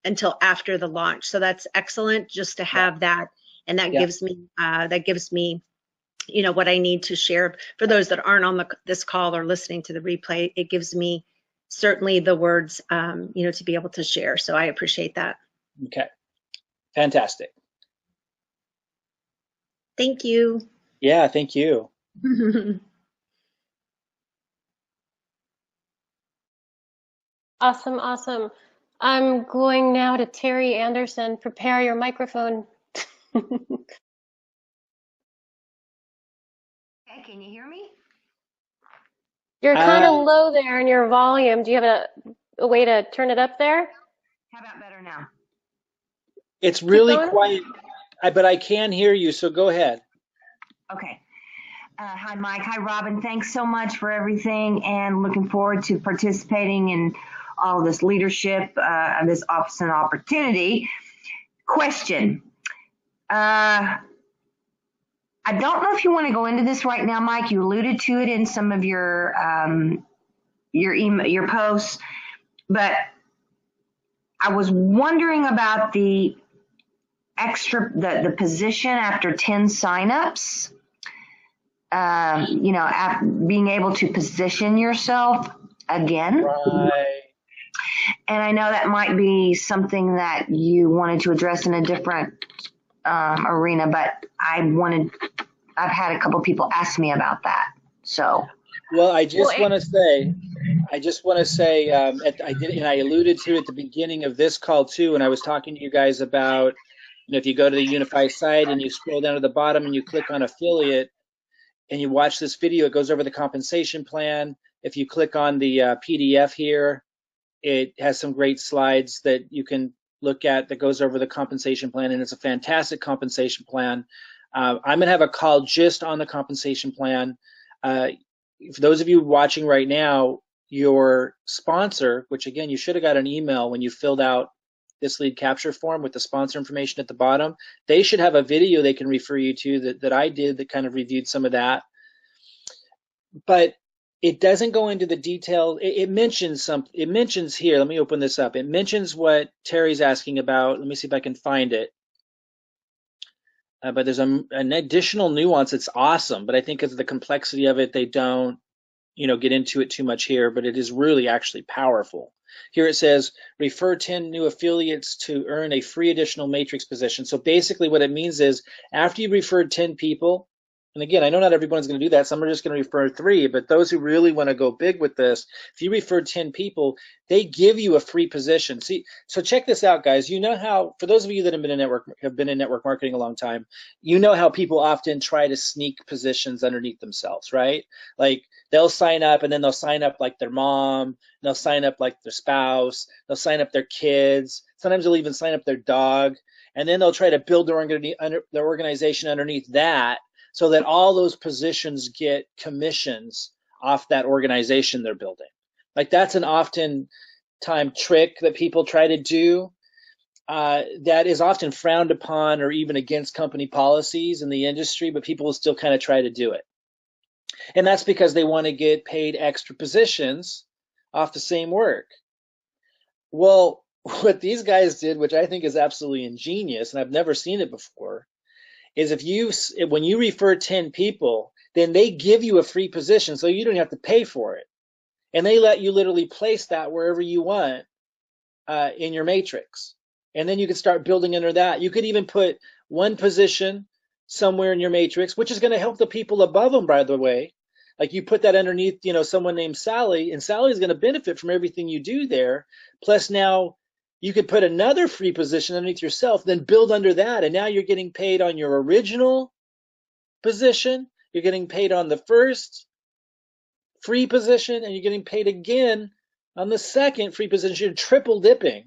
until after the launch. So that's excellent just to have that. And that gives me, what I need to share for those that aren't on this call or listening to the replay. It gives me certainly the words, to be able to share. So I appreciate that.
Okay. Fantastic.
Thank you.
Yeah, thank you.
Awesome, awesome. I'm going now to Terry Anderson. Prepare your microphone.
Okay, can you hear me?
You're kind of low there in your volume. Do you have a way to turn it up there?
How about better now?
It's really quiet, but I can hear you, so go ahead.
Okay. Hi, Mike. Hi, Robin. Thanks so much for everything, and looking forward to participating in all this leadership and this office and opportunity. Question. I don't know if you want to go into this right now, Mike. You alluded to it in some of your email, your posts, but I was wondering about the the position after 10 signups. Being able to position yourself again.
Right.
And I know that might be something that you wanted to address in a different arena, but I've had a couple people ask me about that. So.
Well, I just want to say, I alluded to at the beginning of this call too, when I was talking to you guys about, if you go to the unifii site and you scroll down to the bottom and you click on affiliate and you watch this video, it goes over the compensation plan. If you click on the PDF here, it has some great slides that you can look at that goes over the compensation plan, and it's a fantastic compensation plan. I'm going to have a call just on the compensation plan. For those of you watching right now, your sponsor, which again, you should have got an email when you filled out this lead capture form with the sponsor information at the bottom, they should have a video they can refer you to that I did that kind of reviewed some of that. But it doesn't go into the detail. It mentions here, let me open this up. It mentions what Terry's asking about. Let me see if I can find it. But there's an additional nuance that's awesome, but I think because of the complexity of it, they don't, get into it too much here, but it is really actually powerful. Here it says, refer 10 new affiliates to earn a free additional matrix position. So basically what it means is after you referred 10 people, and again, I know not everyone's going to do that. Some are just going to refer 3, but those who really want to go big with this, if you refer 10 people, they give you a free position. See, so check this out, guys. You know how, for those of you that have been in network marketing a long time, you know how people often try to sneak positions underneath themselves, right? Like they'll sign up and then they'll sign up like their mom, they'll sign up like their spouse, they'll sign up their kids. Sometimes they'll even sign up their dog, and then they'll try to build their organization underneath that, so that all those positions get commissions off that organization they're building. Like that's an often time trick that people try to do that is often frowned upon or even against company policies in the industry, but people will still kind of try to do it. And that's because they want to get paid extra positions off the same work. Well, what these guys did, which I think is absolutely ingenious, and I've never seen it before, is when you refer 10 people, then they give you a free position so you don't have to pay for it. And they let you literally place that wherever you want in your matrix. And then you can start building under that. You could even put one position somewhere in your matrix, which is going to help the people above them, by the way. Like you put that underneath, someone named Sally, and Sally is going to benefit from everything you do there. Plus now you could put another free position underneath yourself, then build under that. And now you're getting paid on your original position. You're getting paid on the first free position, and you're getting paid again on the second free position. You're triple dipping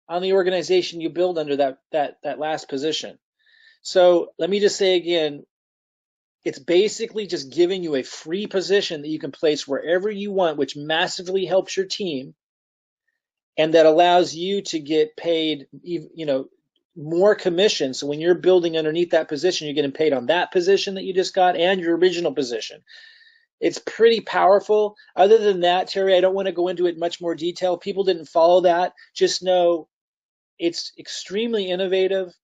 on the organization you build under that last position. So let me just say again, it's basically just giving you a free position that you can place wherever you want, which massively helps your team, and that allows you to get paid, more commission. So when you're building underneath that position, you're getting paid on that position that you just got and your original position. It's pretty powerful. Other than that, Terry, I don't want to go into it in much more detail. People didn't follow that. Just know it's extremely innovative,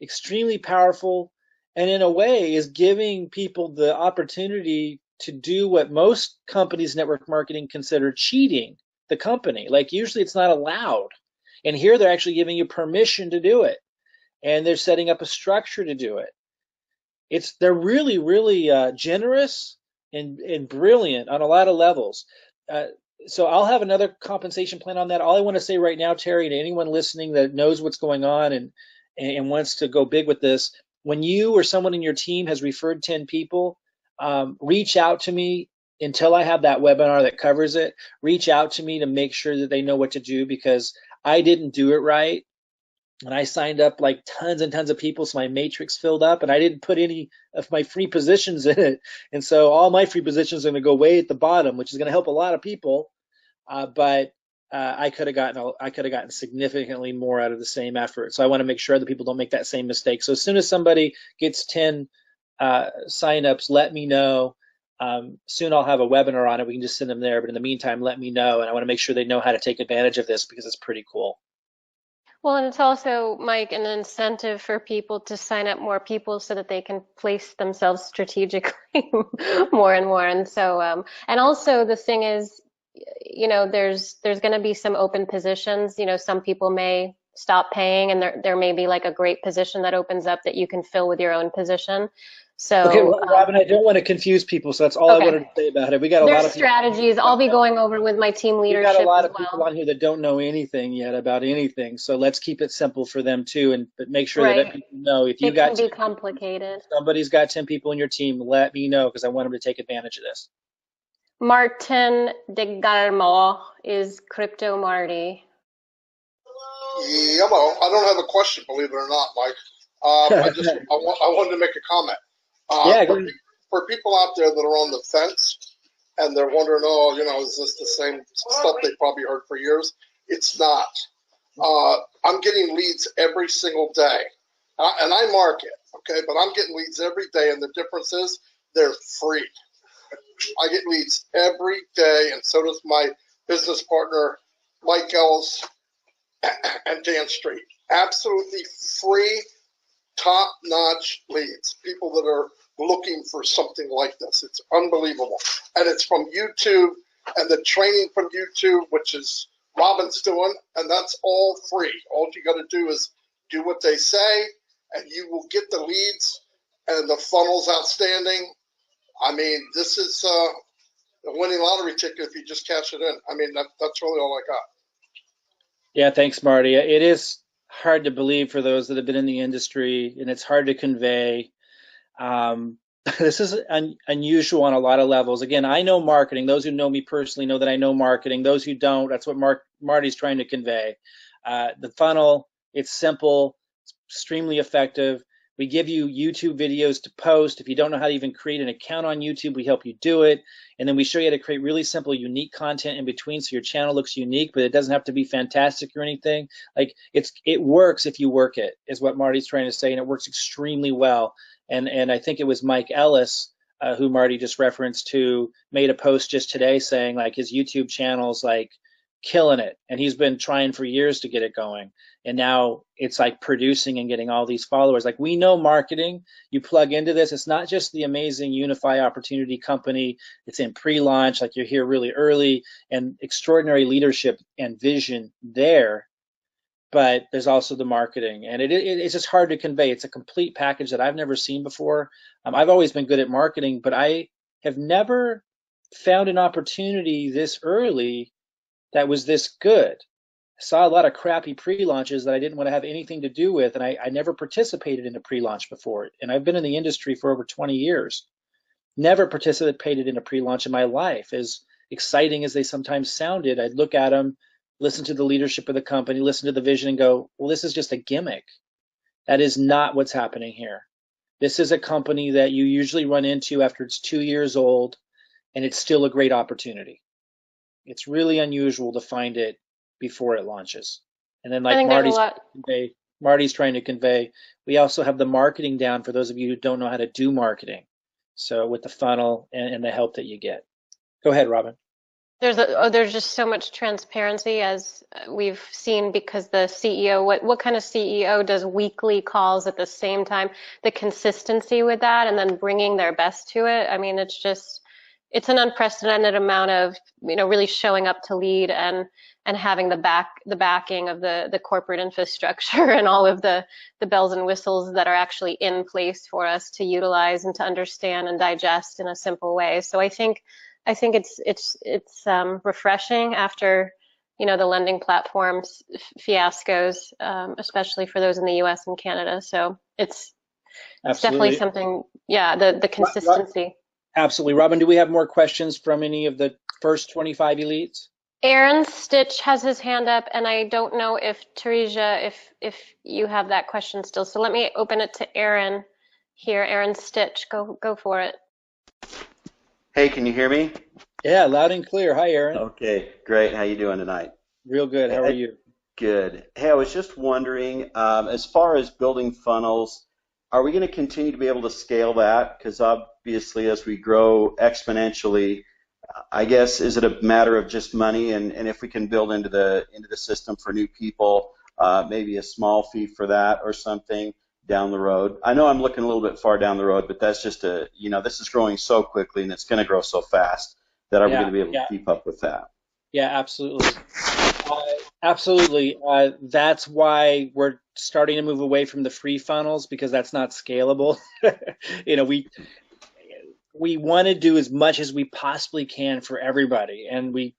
extremely powerful, and in a way is giving people the opportunity to do what most companies network marketing consider cheating the company. Like usually it's not allowed. And here they're actually giving you permission to do it. And they're setting up a structure to do it. They're really, really generous and brilliant on a lot of levels. So I'll have another compensation plan on that. All I want to say right now, Terry, to anyone listening that knows what's going on and wants to go big with this, when you or someone in your team has referred 10 people, reach out to me until I have that webinar that covers it. Reach out to me to make sure that they know what to do, because I didn't do it right. And I signed up like tons and tons of people, so my matrix filled up, and I didn't put any of my free positions in it. And so all my free positions are going to go way at the bottom, which is going to help a lot of people. But I could have gotten significantly more out of the same effort. So I want to make sure that people don't make that same mistake. So as soon as somebody gets 10 signups, let me know. Soon I'll have a webinar on it. We can just send them there. But in the meantime, let me know. And I want to make sure they know how to take advantage of this, because it's pretty cool.
Well, and it's also, Mike, an incentive for people to sign up more people so that they can place themselves strategically more and more. And so, and also the thing is, there's going to be some open positions. Some people may stop paying, and there may be like a great position that opens up that you can fill with your own position. So,
okay, well, Robin, I don't want to confuse people, so that's all I wanted to say about it. We got a lot of
strategies. I'll be going over with my team leadership.
We got a lot of people on here that don't know anything yet about anything, so let's keep it simple for them too, but make sure that people know if you got.
It can be complicated.
Somebody's got 10 people in your team, let me know, because I want them to take advantage of this.
Martin de Garmo is Crypto Marty.
Yeah, well, I don't have a question, believe it or not, Mike. I wanted to make a comment. For people out there that are on the fence and they're wondering, is this the same stuff they probably heard for years? It's not. I'm getting leads every single day, and I market, okay, but I'm getting leads every day, and the difference is they're free. I get leads every day, and so does my business partner, Mike Ellis and Dan Street. Absolutely free, top-notch leads, people that are looking for something like this. It's unbelievable. And it's from YouTube and the training from YouTube, which is Robin's doing, and that's all free. All you got to do is do what they say, and you will get the leads, and the funnel's outstanding. I mean, this is a winning lottery ticket if you just cash it in. I mean, that's really all I got.
Yeah, thanks, Marty. It is hard to believe for those that have been in the industry, and it's hard to convey. This is unusual on a lot of levels. Again, I know marketing. Those who know me personally know that I know marketing. Those who don't, that's what Marty's trying to convey. The funnel, it's simple, it's extremely effective. We give you YouTube videos to post. If you don't know how to even create an account on YouTube, we help you do it. And then we show you how to create really simple, unique content in between so your channel looks unique, but it doesn't have to be fantastic or anything. Like it works if you work it, is what Marty's trying to say, and it works extremely well. And I think it was Mike Ellis who Marty just referenced, who made a post just today saying like his YouTube channel's like killing it, and he's been trying for years to get it going, and now it's like producing and getting all these followers. Like, we know marketing, you plug into this, it's not just the amazing unifii opportunity company, it's in pre-launch, like you're here really early, and extraordinary leadership and vision there, but there's also the marketing, and it's just hard to convey. It's a complete package that I've never seen before. I've always been good at marketing, but I have never found an opportunity this early that was this good. I saw a lot of crappy pre-launches that I didn't want to have anything to do with, and I never participated in a pre-launch before. And I've been in the industry for over 20 years. Never participated in a pre-launch in my life. As exciting as they sometimes sounded, I'd look at them, listen to the leadership of the company, listen to the vision, and go, well, this is just a gimmick. That is not what's happening here. This is a company that you usually run into after it's 2 years old, and it's still a great opportunity. It's really unusual to find it before it launches. And then, like Marty's trying to convey, we also have the marketing down for those of you who don't know how to do marketing. So with the funnel and the help that you get. Go ahead, Robin.
There's just so much transparency, as we've seen, because the CEO, what kind of CEO does weekly calls at the same time? The consistency with that, and then bringing their best to it. I mean, it's an unprecedented amount of, really showing up to lead and having the backing of the corporate infrastructure and all of the bells and whistles that are actually in place for us to utilize and to understand and digest in a simple way. So I think it's refreshing after, the lending platforms fiascos, especially for those in the U.S. and Canada. So it's definitely something. Yeah, the consistency.
Absolutely. Robin, do we have more questions from any of the first 25 elites?
Aaron Stitch has his hand up, and I don't know if Teresa, if you have that question still. So let me open it to Aaron here. Aaron Stitch, go for it.
Hey, can you hear me?
Yeah, loud and clear. Hi, Aaron.
Okay, great. How you doing tonight?
Real good. How are you?
Good. Hey, I was just wondering, as far as building funnels, are we going to continue to be able to scale that? Because obviously, as we grow exponentially, I guess, is it a matter of just money? And if we can build into the system for new people, maybe a small fee for that or something down the road. I know I'm looking a little bit far down the road, but that's just this is growing so quickly and it's going to grow so fast that are we going to be able to keep up with that? Yeah,
absolutely. Absolutely. That's why we're starting to move away from the free funnels, because that's not scalable. We want to do as much as we possibly can for everybody, and we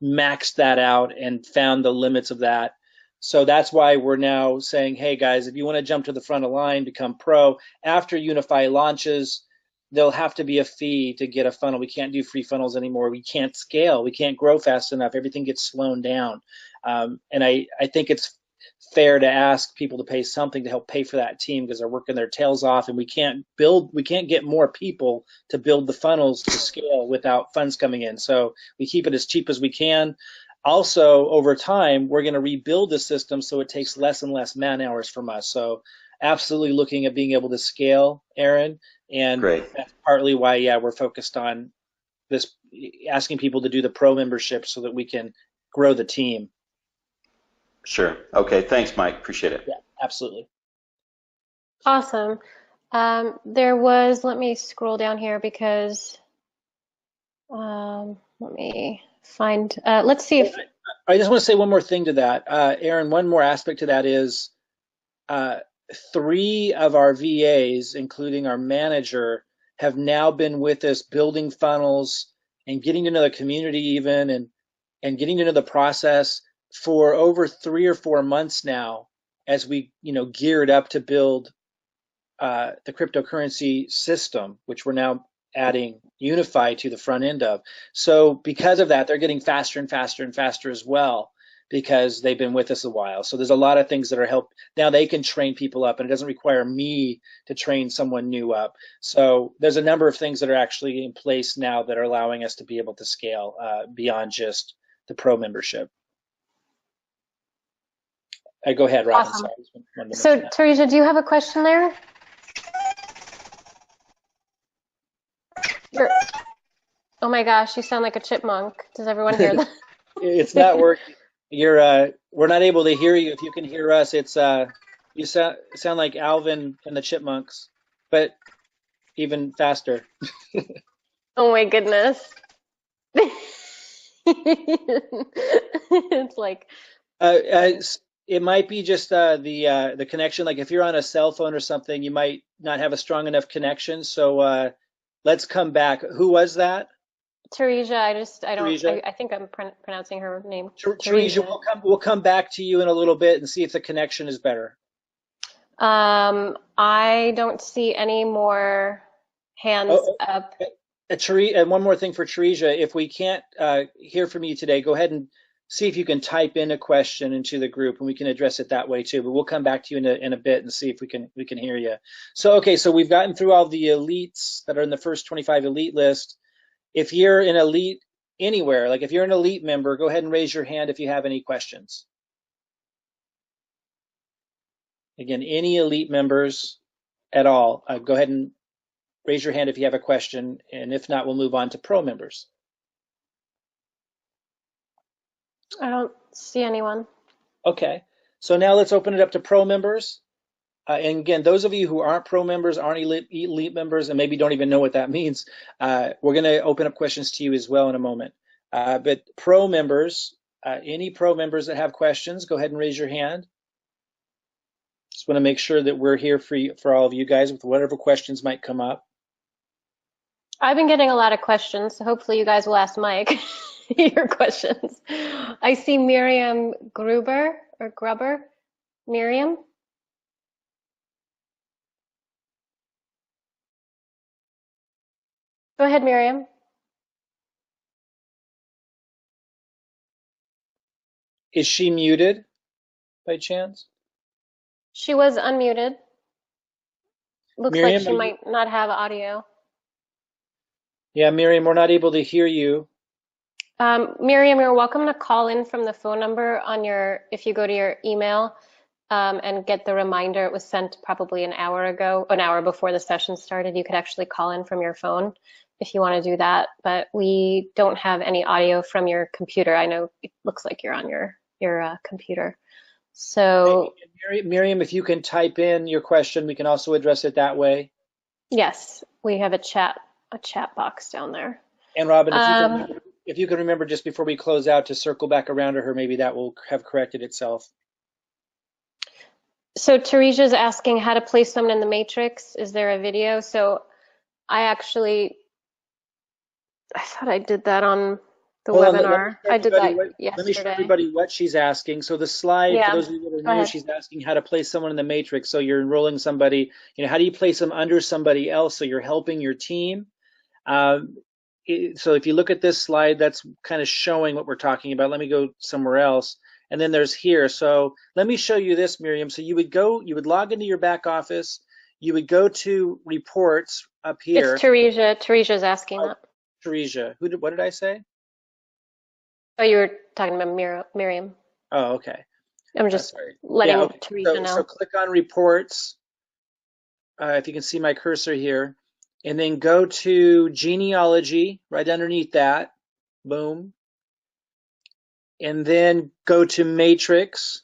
maxed that out and found the limits of that. So that's why we're now saying, hey guys, if you want to jump to the front of the line, become pro, after unifii launches, there'll have to be a fee to get a funnel. We can't do free funnels anymore. We can't scale. We can't grow fast enough. Everything gets slowed down. And I think it's fair to ask people to pay something to help pay for that team, because they're working their tails off, and we can't get more people to build the funnels to scale without funds coming in. So we keep it as cheap as we can. Also, over time, we're going to rebuild the system so it takes less and less man hours from us. So absolutely looking at being able to scale, Aaron. And that's partly why, we're focused on this, asking people to do the pro membership so that we can grow the team.
Sure. Okay. Thanks, Mike. Appreciate it.
Yeah, absolutely.
Awesome. Let me scroll down here because let me find, let's see if.
I just want to say one more thing to that. Aaron, one more aspect to that is 3 of our VAs, including our manager, have now been with us building funnels and getting to know the community even, and getting to know the process for over 3 or 4 months now, as we geared up to build the cryptocurrency system, which we're now adding unifii to the front end of. So because of that, they're getting faster and faster and faster as well, because they've been with us a while. So there's a lot of things that are help. Now they can train people up, and it doesn't require me to train someone new up. So there's a number of things that are actually in place now that are allowing us to be able to scale beyond just the pro membership. Go ahead, Robin.
Awesome. So Teresa, do you have a question there? Oh my gosh, you sound like a chipmunk. Does everyone hear that?
It's not working. We're not able to hear you. If you can hear us, it's you sound like Alvin and the Chipmunks, but even faster.
Oh my goodness. It's like
it might be just the connection. Like if you're on a cell phone or something, you might not have a strong enough connection. So let's come back. Who was that?
Teresa.
Teresa?
I think I'm pronouncing her name.
Teresa, we'll come back to you in a little bit and see if the connection is better.
I don't see any more hands up.
And one more thing for Teresa, if we can't hear from you today, go ahead and see if you can type in a question into the group, and we can address it that way too. But we'll come back to you in a bit and see if we can hear you. So okay, so we've gotten through all the elites that are in the first 25 elite list. If you're an elite anywhere, like if you're an elite member, go ahead and raise your hand if you have any questions. Again, any elite members at all, go ahead and raise your hand if you have a question, and if not, we'll move on to pro members.
I don't see anyone.
Okay, so now let's open it up to pro members. And again, those of you who aren't pro members, aren't elite members, and maybe don't even know what that means, we're going to open up questions to you as well in a moment. But pro members, any pro members that have questions, go ahead and raise your hand. Just want to make sure that we're here for all of you guys with whatever questions might come up.
I've been getting a lot of questions, so hopefully you guys will ask Mike your questions. I see Miriam Grubber. Miriam? Go ahead, Miriam.
Is she muted by chance?
She was unmuted. Looks
Miriam,
like she might not have audio.
Yeah, Miriam, we're not able to hear you.
Miriam, you're welcome to call in from the phone number on if you go to your email and get the reminder. It was sent probably an hour before the session started. You could actually call in from your phone if you want to do that, but we don't have any audio from your computer. I know it looks like you're on your computer. So
Miriam, if you can type in your question, we can also address it that way.
Yes, we have a chat box down there.
And Robin, if you can remember just before we close out to circle back around to her, maybe that will have corrected itself.
So Teresa's asking how to place someone in the matrix. Is there a video? So I thought I did that on the webinar. I did that yesterday.
Let me show everybody what she's asking. So the slide, for those of you that are new, she's asking how to place someone in the matrix. So you're enrolling somebody, how do you place them under somebody else so you're helping your team? So if you look at this slide, that's kind of showing what we're talking about. Let me go somewhere else. And then there's here. So let me show you this, Miriam. So you would log into your back office. You would go to reports up here.
It's Teresa. Teresa's asking that.
Teresa. What did I say?
Oh, you were talking about Miriam.
Oh, okay.
I'm just letting Teresa know.
So click on reports. If you can see my cursor here. And then go to genealogy right underneath that. Boom. And then go to matrix.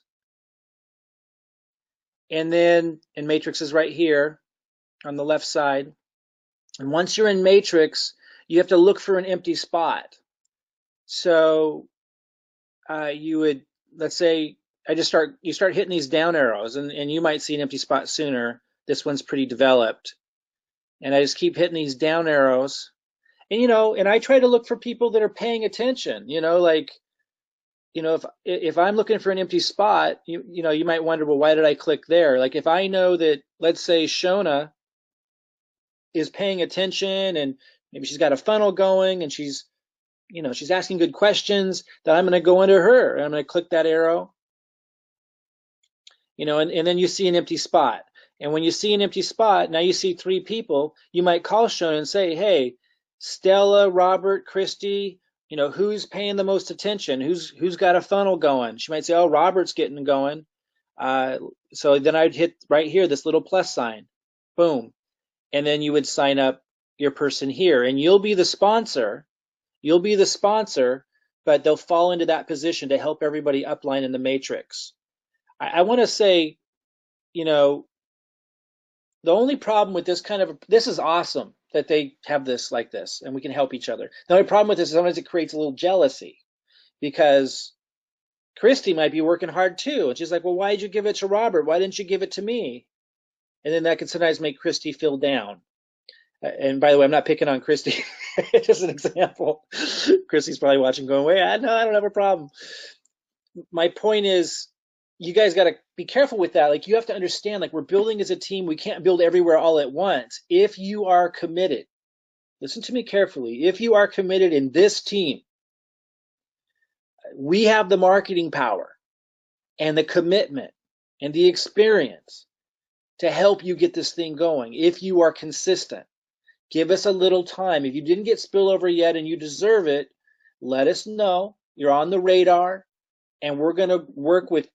And matrix is right here on the left side. And once you're in matrix, you have to look for an empty spot. So you would, let's say, you start hitting these down arrows, and you might see an empty spot sooner. This one's pretty developed. And I just keep hitting these down arrows. And, and I try to look for people that are paying attention, if I'm looking for an empty spot, you might wonder, well, why did I click there? Like if I know that, let's say Shona is paying attention and maybe she's got a funnel going and she's asking good questions, then I'm going to go into her and I'm going to click that arrow, and then you see an empty spot. And when you see an empty spot, now you see 3 people, you might call Shona and say, hey, Stella, Robert, Christy, who's paying the most attention? Who's got a funnel going? She might say, oh, Robert's getting going. So then I'd hit right here, this little plus sign, boom. And then you would sign up your person here, and you'll be the sponsor. You'll be the sponsor, but they'll fall into that position to help everybody upline in the matrix. I want to say, you know, the only problem with this is awesome that they have this like this and we can help each other. The only problem with this is sometimes it creates a little jealousy because Christy might be working hard too. And she's like, well, why did you give it to Robert? Why didn't you give it to me? And then that can sometimes make Christy feel down. And by the way, I'm not picking on Christy. Just an example. Christy's probably watching going, wait, I don't have a problem. My point is, you guys got to be careful with that. Like, you have to understand, like, we're building as a team. We can't build everywhere all at once. If you are committed, listen to me carefully. If you are committed in this team, we have the marketing power and the commitment and the experience to help you get this thing going. If you are consistent, give us a little time. If you didn't get spillover yet and you deserve it, let us know. You're on the radar, and we're going to work with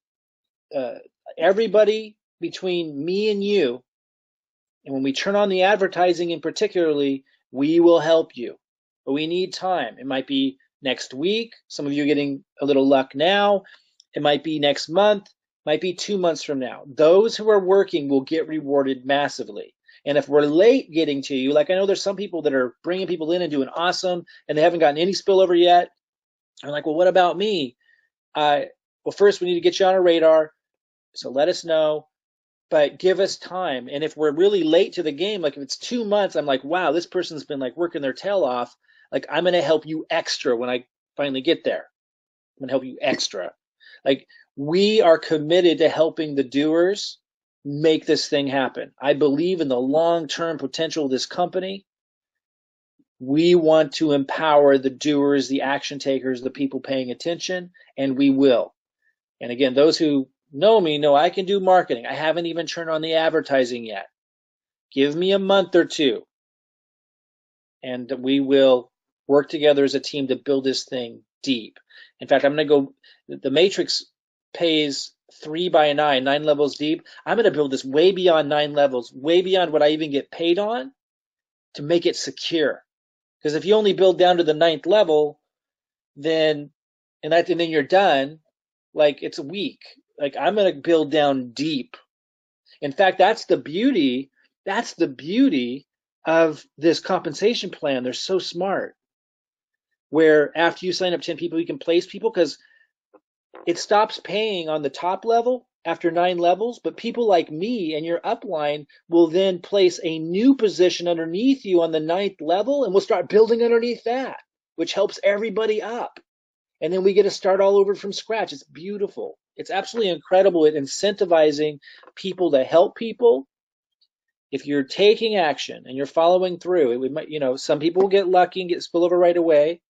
everybody between me and you. And when we turn on the advertising in particularly, we will help you. But we need time. It might be next week. Some of you are getting a little luck now. It might be next month. Might be 2 months from now. Those who are working will get rewarded massively. And if we're late getting to you, like I know there's some people that are bringing people in and doing awesome, and they haven't gotten any spillover yet. I'm like, well, what about me? Well, first we need to get you on our radar. So let us know, but give us time. And if we're really late to the game, like if it's 2 months, I'm like, wow, this person's been like working their tail off. Like, I'm going to help you extra when I finally get there. I'm going to help you extra. Like, we are committed to helping the doers make this thing happen. I believe in the long-term potential of this company. We want to empower the doers, the action takers, the people paying attention, and we will. And again, those who know me know I can do marketing. I haven't even turned on the advertising yet. Give me a month or two, and we will work together as a team to build this thing deep. In fact, I'm going to go, the matrix pays 3 by 9 levels deep. I'm going to build this way beyond 9 levels, way beyond what I even get paid on, to make it secure. Because if you only build down to the 9th level, then then you're done. Like, it's weak. Like, I'm going to build down deep. In fact, that's the beauty of this compensation plan. They're so smart. Where after you sign up 10 people, you can place people, because it stops paying on the top level after 9 levels, but people like me and your upline will then place a new position underneath you on the 9th level, and we'll start building underneath that, which helps everybody up. And then we get to start all over from scratch. It's beautiful. It's absolutely incredible at incentivizing people to help people. If you're taking action and you're following through, some people will get lucky and get spillover right away,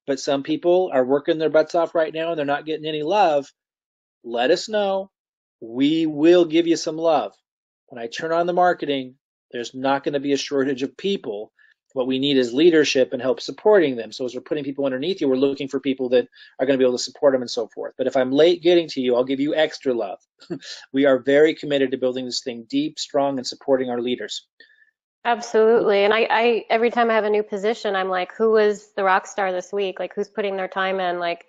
but some people are working their butts off right now and they're not getting any love. Let us know. We will give you some love. When I turn on the marketing, there's not going to be a shortage of people. What we need is leadership and help supporting them. So as we're putting people underneath you, we're looking for people that are going to be able to support them and so forth. But if I'm late getting to you, I'll give you extra love. We are very committed to building this thing deep, strong, and supporting our leaders.
Absolutely. And I every time I have a new position, I'm like, who was the rock star this week? Like, who's putting their time in? Like,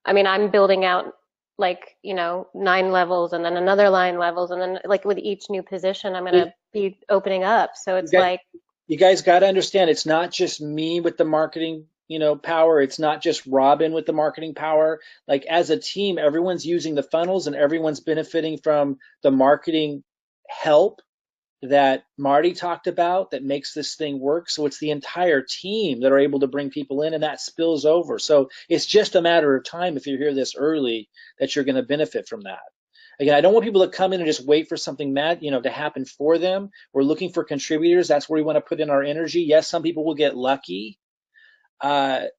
I mean, I'm building out 9 levels and then another 9 levels. And then like with each new position, I'm going to be opening up. So it's
you guys got to understand, it's not just me with the marketing, power. It's not just Robin with the marketing power. Like, as a team, everyone's using the funnels and everyone's benefiting from the marketing help that Marty talked about that makes this thing work. So it's the entire team that are able to bring people in, and that spills over. So it's just a matter of time, if you're here this early, that you're going to benefit from that. Again, I don't want people to come in and just wait for something to happen for them. We're looking for contributors. That's where we want to put in our energy. Yes, some people will get lucky, but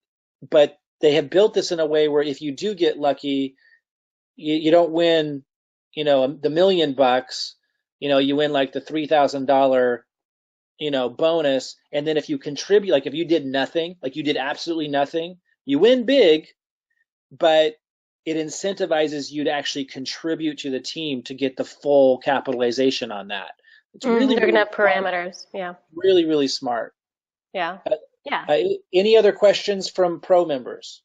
they have built this in a way where if you do get lucky, you don't win, the $1 million. You win like the $3,000, bonus. And then if you contribute, like if you did nothing, like you did absolutely nothing, you win big, but it incentivizes you to actually contribute to the team to get the full capitalization on that. It's really,
they're gonna
really
have parameters. Yeah.
really, really smart.
Yeah. Yeah.
Any other questions from pro members?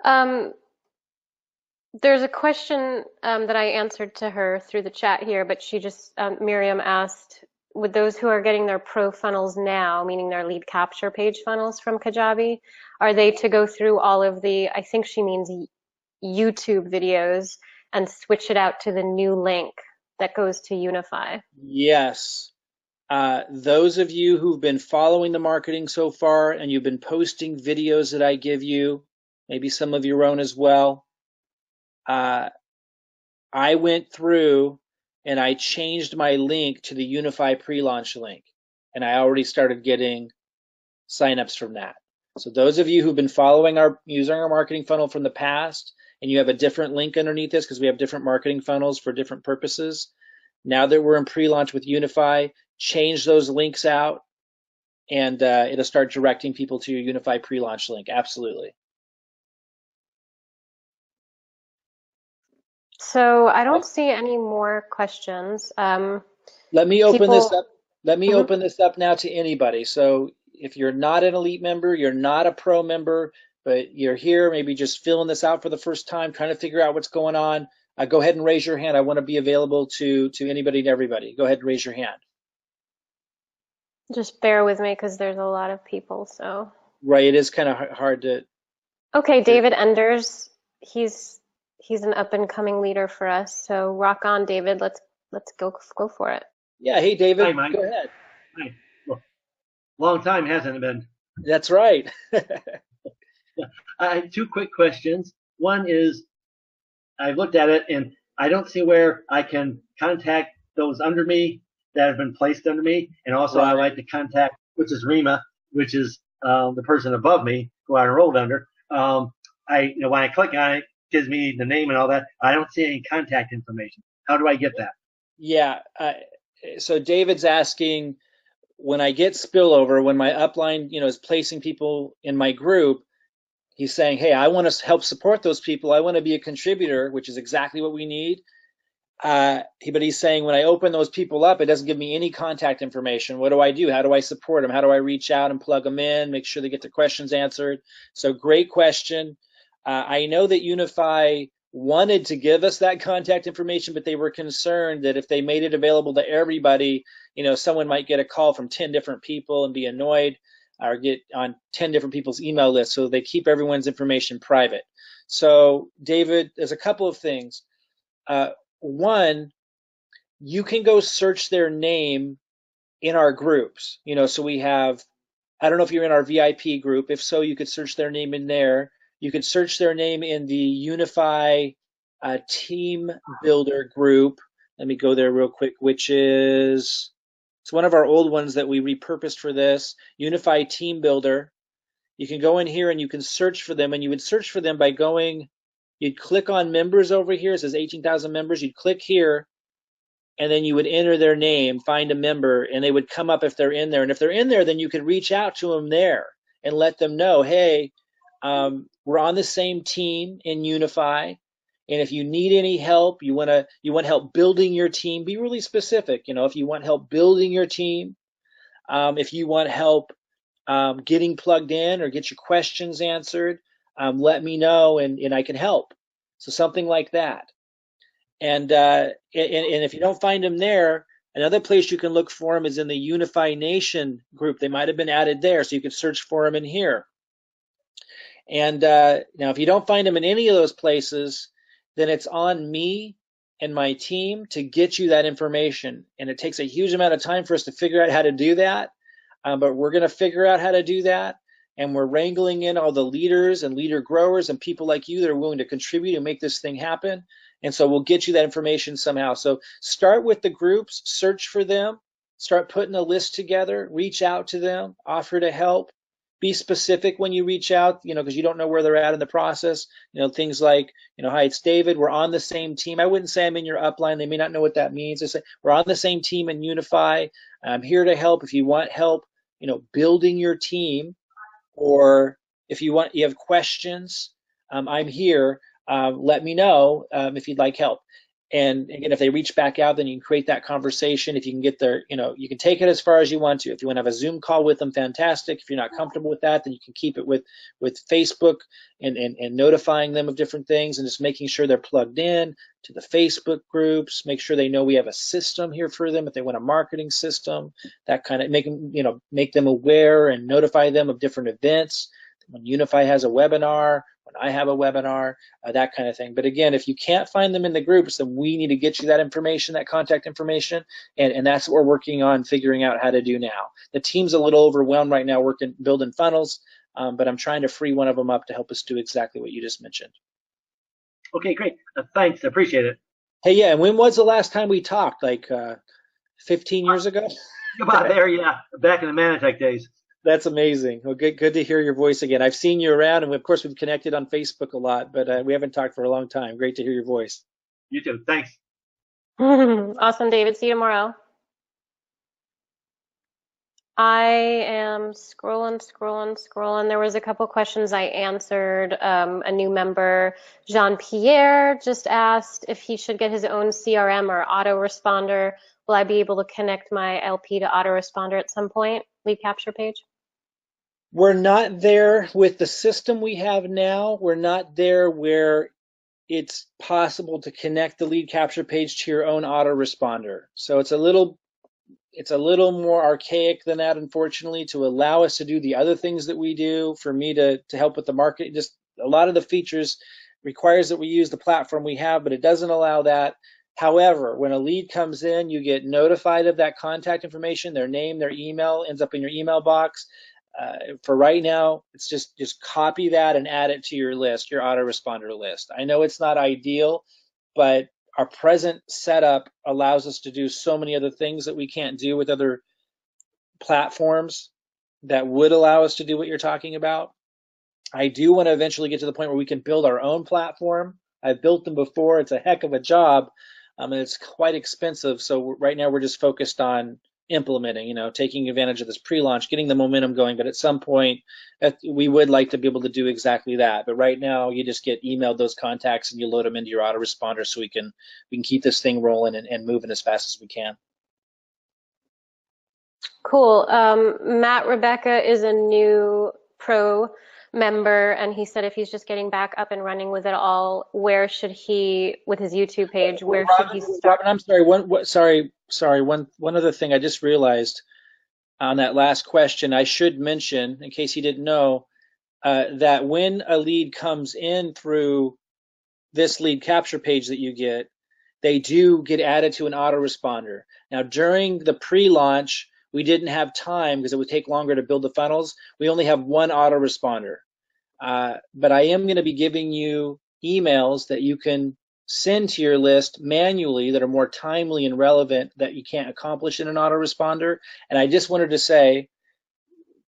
Um, there's a question that I answered to her through the chat here, but she just, Miriam asked, with those who are getting their pro funnels now, meaning their lead capture page funnels from Kajabi, are they to go through all of the, I think she means YouTube videos, and switch it out to the new link that goes to unifii?
Yes. Those of you who've been following the marketing so far and you've been posting videos that I give you, maybe some of your own as well, I went through and I changed my link to the unifii pre-launch link, and I already started getting signups from that. So those of you who've been following using our marketing funnel from the past, and you have a different link underneath this because we have different marketing funnels for different purposes, now that we're in pre-launch with unifii, change those links out, and it'll start directing people to your unifii pre-launch link. Absolutely.
So I don't see any more questions.
Let me open this
People,
up. Let me
Mhm.
open this up now to anybody. So if you're not an elite member, you're not a pro member, but you're here, maybe just filling this out for the first time, trying to figure out what's going on, go ahead and raise your hand. I want to be available to anybody and everybody. Go ahead and raise your hand.
Just bear with me because there's a lot of people. So,
Right, it is kind of hard to.
okay, David Enders, he's an up and coming leader for us. So rock on, David. Let's go for it.
Yeah, hey David,
Hi, Mike.
go ahead.
Hi. Well, long time, hasn't it been?
That's right.
I have two quick questions. One is, I've looked at it and I don't see where I can contact those under me that have been placed under me. And also I like to contact, which is Rima, which is the person above me who I enrolled under. When I click on it, it gives me the name and all that. I don't see any contact information. How do I get that?
Yeah. So David's asking, when I get spillover, when my upline, is placing people in my group, he's saying, hey, I want to help support those people. I want to be a contributor, which is exactly what we need. But he's saying, when I open those people up, it doesn't give me any contact information. What do I do? How do I support them? How do I reach out and plug them in, make sure they get their questions answered? So great question. I know that unifii wanted to give us that contact information, but they were concerned that if they made it available to everybody, someone might get a call from 10 different people and be annoyed, or get on 10 different people's email lists. So they keep everyone's information private. So David, there's a couple of things. One, you can go search their name in our groups. So we have, I don't know if you're in our VIP group. If so, you could search their name in there. You could search their name in the unifii team builder group. Let me go there real quick, which is, it's one of our old ones that we repurposed for this, unifii team builder. You can go in here and you can search for them, and you would search for them by going, you'd click on members over here. It says 18,000 members. You'd click here, and then you would enter their name, find a member, and they would come up if they're in there. And if they're in there, then you could reach out to them there and let them know, hey, we're on the same team in unifii, and if you need any help, you want help building your team, be really specific. If you want help building your team, if you want help getting plugged in or get your questions answered, let me know and I can help. So something like that. And if you don't find them there, another place you can look for them is in the unifii Nation group. They might have been added there, so you could search for them in here. And now, if you don't find them in any of those places, then it's on me and my team to get you that information. And it takes a huge amount of time for us to figure out how to do that. But we're going to figure out how to do that. And we're wrangling in all the leaders and leader growers and people like you that are willing to contribute and make this thing happen. And so we'll get you that information somehow. So start with the groups, search for them, start putting a list together, reach out to them, offer to help. Be specific when you reach out, because you don't know where they're at in the process. Things like, hi, it's David. We're on the same team. I wouldn't say I'm in your upline. They may not know what that means. I say, we're on the same team in unifii. I'm here to help. If you want help, building your team, or if you have questions, I'm here. Let me know if you'd like help. And again, if they reach back out, then you can create that conversation. If you can get their, you can take it as far as you want to. If you want to have a Zoom call with them, fantastic. If you're not comfortable with that, then you can keep it with Facebook and notifying them of different things and just making sure they're plugged in to the Facebook groups. Make sure they know we have a system here for them if they want a marketing system. That kind of make them aware and notify them of different events. When unifii has a webinar, when I have a webinar, that kind of thing. But again, if you can't find them in the groups, then we need to get you that information, that contact information, and that's what we're working on figuring out how to do now. The team's a little overwhelmed right now building funnels, but I'm trying to free one of them up to help us do exactly what you just mentioned.
Okay, great. Thanks, I appreciate it.
Hey, yeah, and when was the last time we talked? Like 15 years ago?
About there, yeah, back in the Manatech days.
That's amazing. Well, good to hear your voice again. I've seen you around, and of course we've connected on Facebook a lot, but we haven't talked for a long time. Great to hear your voice.
You too. Thanks.
Awesome, David. See you tomorrow. I am scrolling. There was a couple questions I answered. A new member, Jean-Pierre, just asked if he should get his own CRM or autoresponder. Will I be able to connect my LP to autoresponder at some point? Lead capture page?
We're not there with the system we have now. We're not there where it's possible to connect the lead capture page to your own autoresponder. So it's a little more archaic than that, unfortunately, to allow us to do the other things that we do. For me to help with the market, just a lot of the features requires that we use the platform we have, but it doesn't allow that. However, when a lead comes in, you get notified of that contact information, their name, their email ends up in your email box. For right now, it's just copy that and add it to your list, your autoresponder list. I know it's not ideal, but our present setup allows us to do so many other things that we can't do with other platforms that would allow us to do what you're talking about. I do want to eventually get to the point where we can build our own platform. I've built them before. It's a heck of a job, and it's quite expensive. So right now we're just focused on implementing, taking advantage of this pre-launch, getting the momentum going. But at some point, we would like to be able to do exactly that. But right now, you just get emailed those contacts and you load them into your autoresponder, so we can keep this thing rolling and moving as fast as we can.
Cool. Matt Rebecca is a new pro member, and he said if he's just getting back up and running with it all, where should he, with his YouTube page, where should he start?
Robin, I'm sorry. One other thing I just realized on that last question, I should mention, in case you didn't know, that when a lead comes in through this lead capture page that you get, they do get added to an autoresponder. Now, during the pre-launch, we didn't have time because it would take longer to build the funnels. We only have one autoresponder. But I am going to be giving you emails that you can send to your list manually that are more timely and relevant that you can't accomplish in an autoresponder. And I just wanted to say,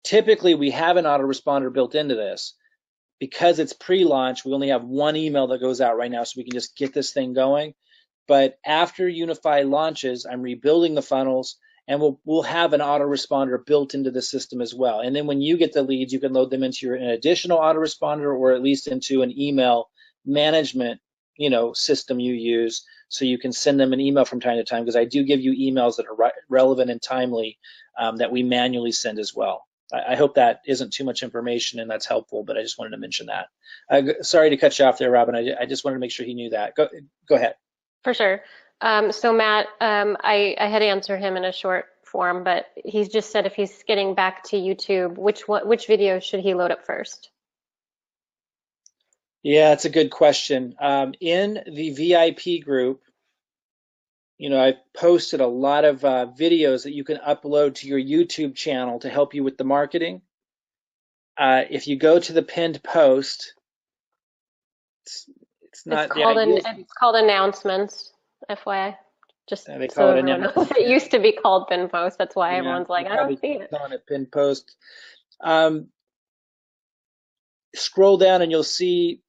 typically we have an autoresponder built into this. Because it's pre-launch, we only have one email that goes out right now, so we can just get this thing going. But after unifii launches, I'm rebuilding the funnels, and we'll have an autoresponder built into the system as well. And then when you get the leads, you can load them into an additional autoresponder, or at least into an email management, system you use, so you can send them an email from time to time, because I do give you emails that are relevant and timely that we manually send as well. I hope that isn't too much information and that's helpful, but I just wanted to mention that. Sorry to cut you off there, Robin. I just wanted to make sure he knew that. Go ahead.
For sure. So Matt, I had answered him in a short form, but he's just said if he's getting back to YouTube, which video should he load up first?
Yeah, it's a good question. In the VIP group, I've posted a lot of videos that you can upload to your YouTube channel to help you with the marketing. If you go to the pinned post, it's not.
It's called announcements, FYI. Just
they
call it announcements. It used to be called pinned post. That's why everyone's like, I don't see it.
On a pinned post. Scroll down and you'll see,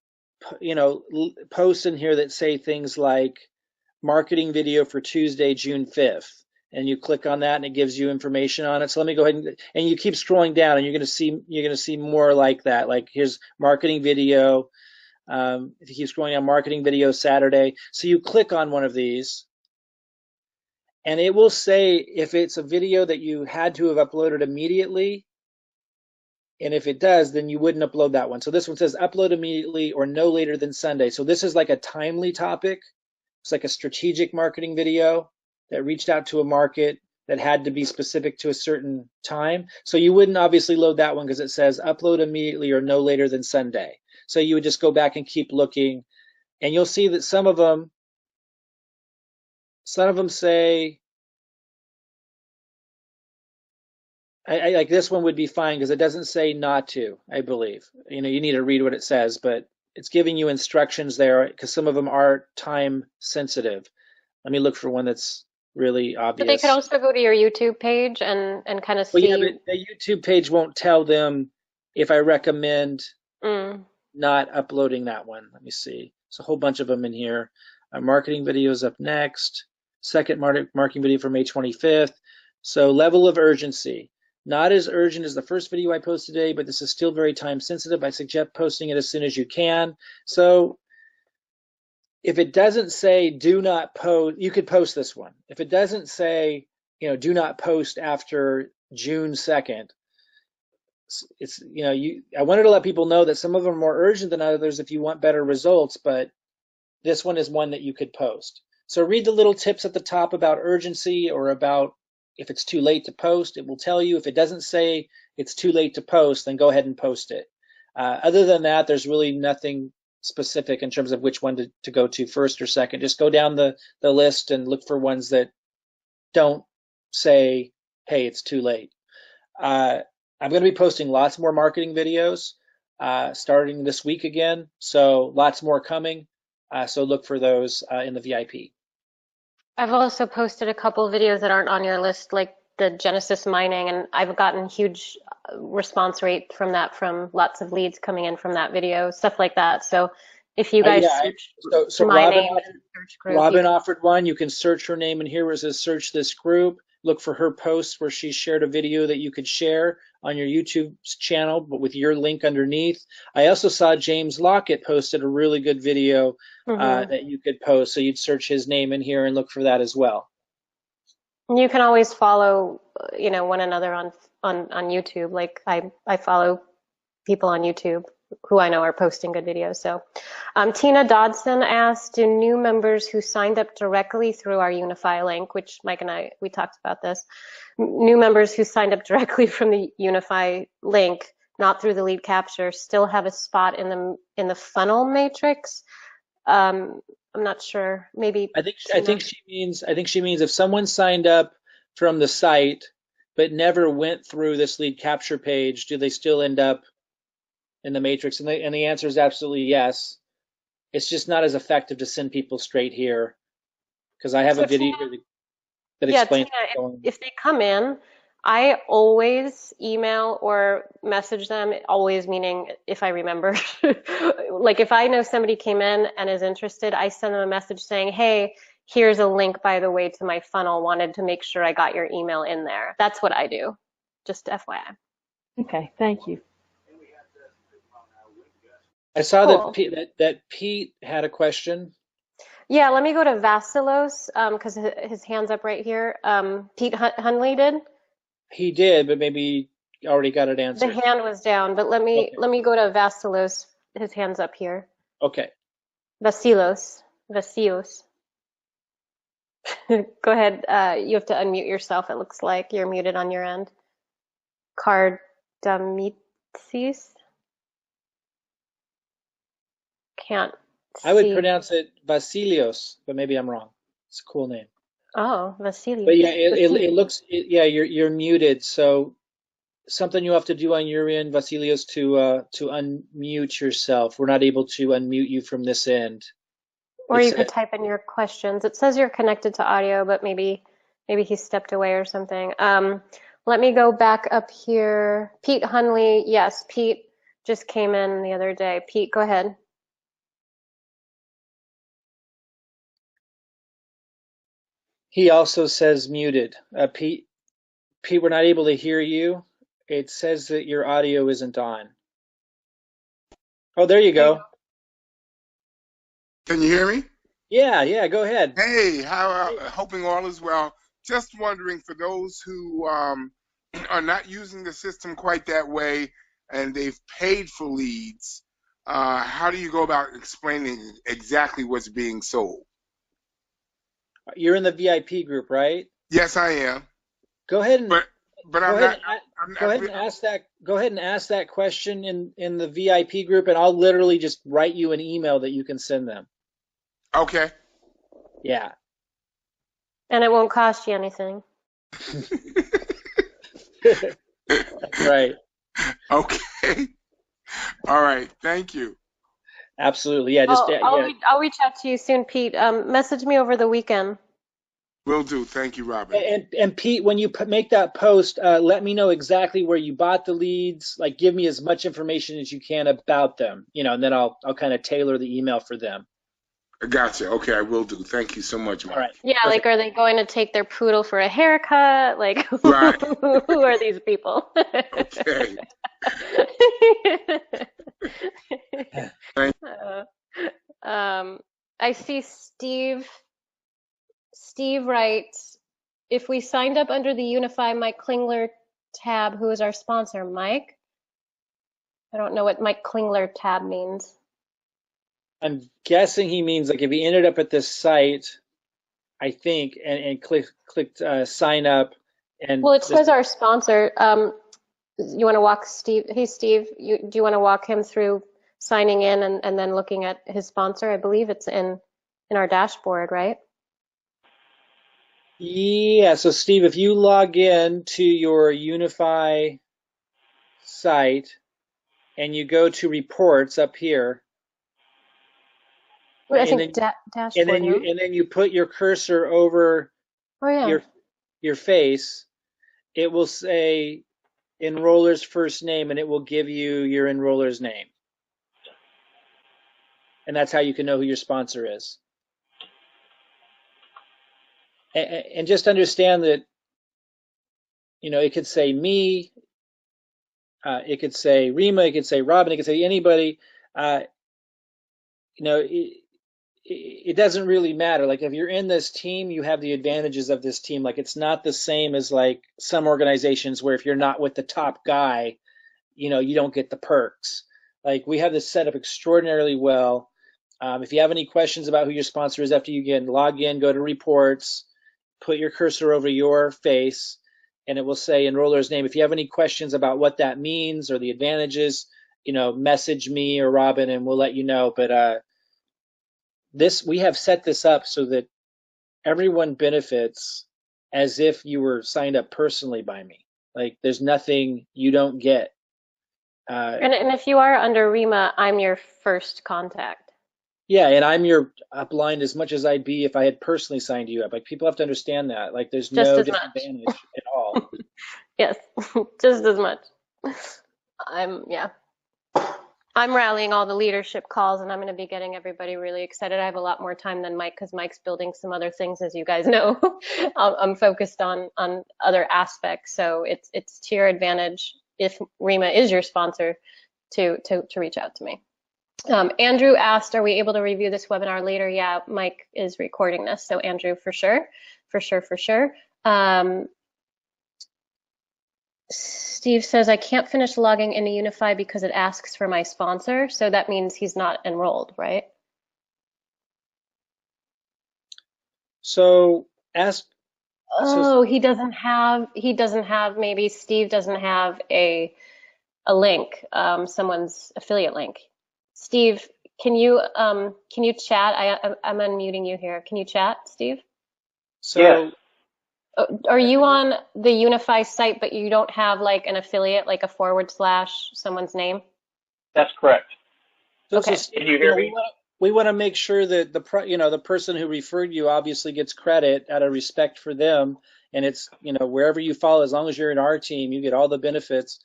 posts in here that say things like marketing video for Tuesday, June 5th. And you click on that and it gives you information on it. So let me go ahead and you keep scrolling down and you're going to see more like that. Like here's marketing video If you keep scrolling down, marketing videos Saturday. So you click on one of these, and it will say if it's a video that you had to have uploaded immediately, and if it does, then you wouldn't upload that one. So this one says upload immediately or no later than Sunday. So this is like a timely topic. It's like a strategic marketing video that reached out to a market that had to be specific to a certain time. So you wouldn't obviously load that one because it says upload immediately or no later than Sunday. So you would just go back and keep looking, and you'll see that some of them say, like this one would be fine because it doesn't say not to, I believe. You know, you need to read what it says, but it's giving you instructions there because some of them are time sensitive. Let me look for one that's really obvious.
But they could also go to your YouTube page and kind of see.
Well, yeah, but the YouTube page won't tell them if I recommend not uploading that one. Let me see. There's a whole bunch of them in here. Marketing videos up next. Second marketing video for May 25th. So level of urgency. Not as urgent as the first video I posted today, but this is still very time sensitive. I suggest posting it as soon as you can. So if it doesn't say do not post, you could post this one. If it doesn't say, you know, do not post after June 2nd, it's, you know, I wanted to let people know that some of them are more urgent than others if you want better results, but this one is one that you could post. So read the little tips at the top about urgency or about if it's too late to post. It will tell you. If it doesn't say it's too late to post, then go ahead and post it. Other than that, there's really nothing specific in terms of which one to go to first or second. Just go down the list and look for ones that don't say, hey, it's too late. I'm going to be posting lots more marketing videos starting this week again. So lots more coming. So look for those in the VIP.
I've also posted a couple videos that aren't on your list, like the Genesis mining, and I've gotten huge response rate from that, from lots of leads coming in from that video, stuff like that. So if you guys search my
Robin,
name in the search group,
Robin offered one. You can search her name, and here where it says search this group. Look for her posts where she shared a video that you could share on your YouTube channel, but with your link underneath. I also saw James Lockett posted a really good video that you could post. So you'd search his name in here and look for that as well.
You can always follow, you know, one another on YouTube. Like I follow people on YouTube who I know are posting good videos. So Tina Dodson asked, do new members who signed up directly through our unifii link, which Mike and I, we talked about this, new members who signed up directly from the unifii link, not through the lead capture, still have a spot in the funnel matrix? I'm not sure. Maybe
I think she means if someone signed up from the site but never went through this lead capture page, do they still end up in the matrix? And the answer is absolutely yes. It's just not as effective to send people straight here because I have a video here that explains.
Tina, if they come in, I always email or message them, always meaning if I remember. Like if I know somebody came in and is interested, I send them a message saying, hey, here's a link, by the way, to my funnel. Wanted to make sure I got your email in there. That's what I do, just FYI.
Okay, thank you.
I saw that Pete had a question.
Yeah, let me go to Vasilos because his hand's up right here. Pete Hunley did. He
did, but maybe already got it answered.
The hand was down, but let me go to Vasilos. His hand's up here.
Okay.
Vasilos. Go ahead. You have to unmute yourself. It looks like you're muted on your end. Kardamitsis. Can't see.
I would pronounce it Vasilios, but maybe I'm wrong. It's a cool name.
Oh, Vasilios.
But yeah, it looks, yeah, you're muted. So something you have to do on your end, Vasilios, to unmute yourself. We're not able to unmute you from this end.
Or you could type in your questions. It says you're connected to audio, but maybe he stepped away or something. Let me go back up here. Pete Hunley. Yes, Pete just came in the other day. Pete, go ahead.
He also says muted. Pete, we're not able to hear you. It says that your audio isn't on. Oh, there you go.
Can you hear me?
Yeah, go ahead.
Hey, hoping all is well. Just wondering, for those who are not using the system quite that way and they've paid for leads, how do you go about explaining exactly what's being sold?
You're in the VIP group, right?
Yes, I am.
Go ahead and
but I'm not.
Go ahead and ask that. Go ahead and ask that question in the VIP group, and I'll literally just write you an email that you can send them.
Okay.
Yeah.
And it won't cost you anything.
That's right.
Okay. All right. Thank you.
Absolutely. Yeah.
I'll reach out to you soon, Pete. Message me over the weekend.
Will do. Thank you, Robin.
And Pete, when you make that post, let me know exactly where you bought the leads. Like, give me as much information as you can about them, and then I'll kind of tailor the email for them.
Gotcha. Okay, I will do. Thank you so much, Mike.
All right. Yeah, perfect. Like, are they going to take their poodle for a haircut? Like,
right.
Who are these people?
Okay.
I see Steve. Steve writes, if we signed up under the unifii Mike Klingler tab, who is our sponsor? Mike? I don't know what Mike Klingler tab means.
I'm guessing he means, like, if he ended up at this site, I think, and clicked sign up.
Well, it says our sponsor. You want to walk Steve? Hey, Steve, do you want to walk him through signing in and then looking at his sponsor? I believe it's in our dashboard, right?
Yeah. So, Steve, if you log in to your unifii site and you go to reports up here,
well, I think dashboard.
And then you put your cursor over your face, it will say enroller's first name, and it will give you your enroller's name. And that's how you can know who your sponsor is. And just understand that, it could say me, it could say Rima, it could say Robin, it could say anybody. It doesn't really matter. Like, if you're in this team, you have the advantages of this team. Like, it's not the same as like some organizations where if you're not with the top guy, you don't get the perks. Like, we have this set up extraordinarily well. If you have any questions about who your sponsor is after you log in, go to reports, put your cursor over your face, and it will say enroller's name. If you have any questions about what that means or the advantages, message me or Robin, and we'll let you know. But we have set this up so that everyone benefits as if you were signed up personally by me. Like, there's nothing you don't get.
And if you are under Rima, I'm your first contact.
Yeah, and I'm your upline as much as I'd be if I had personally signed you up. Like, people have to understand that. Like, there's no disadvantage at all.
Yes, just as much. I'm rallying all the leadership calls, and I'm going to be getting everybody really excited. I have a lot more time than Mike because Mike's building some other things, as you guys know. I'm focused on other aspects, so it's to your advantage if Rima is your sponsor to reach out to me. Andrew asked, are we able to review this webinar later? Yeah, Mike is recording this, so Andrew, for sure. Steve says, I can't finish logging into unifii because it asks for my sponsor. So that means he's not enrolled, right?
So
he doesn't have, maybe Steve doesn't have a link, someone's affiliate link. Steve, can you chat? I'm unmuting you here. Can you chat, Steve?
Yes.
Are you on the unifii site, but you don't have like an affiliate, like a / someone's name?
That's correct.
Okay.
Can you hear me?
We want to make sure that the person who referred you obviously gets credit out of respect for them, and it's wherever you fall, as long as you're in our team, you get all the benefits.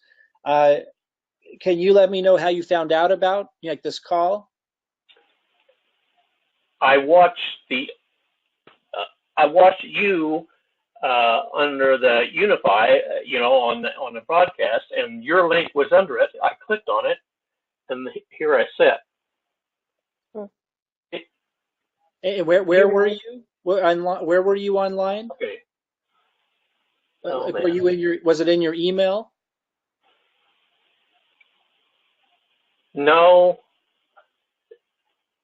Can you let me know how you found out about this call?
I watched you under the unifii, on the broadcast, and your link was under it. I clicked on it, and here I sit.
Where were you? Where were you online?
Okay. Oh,
Were you in your? Was it in your email?
No.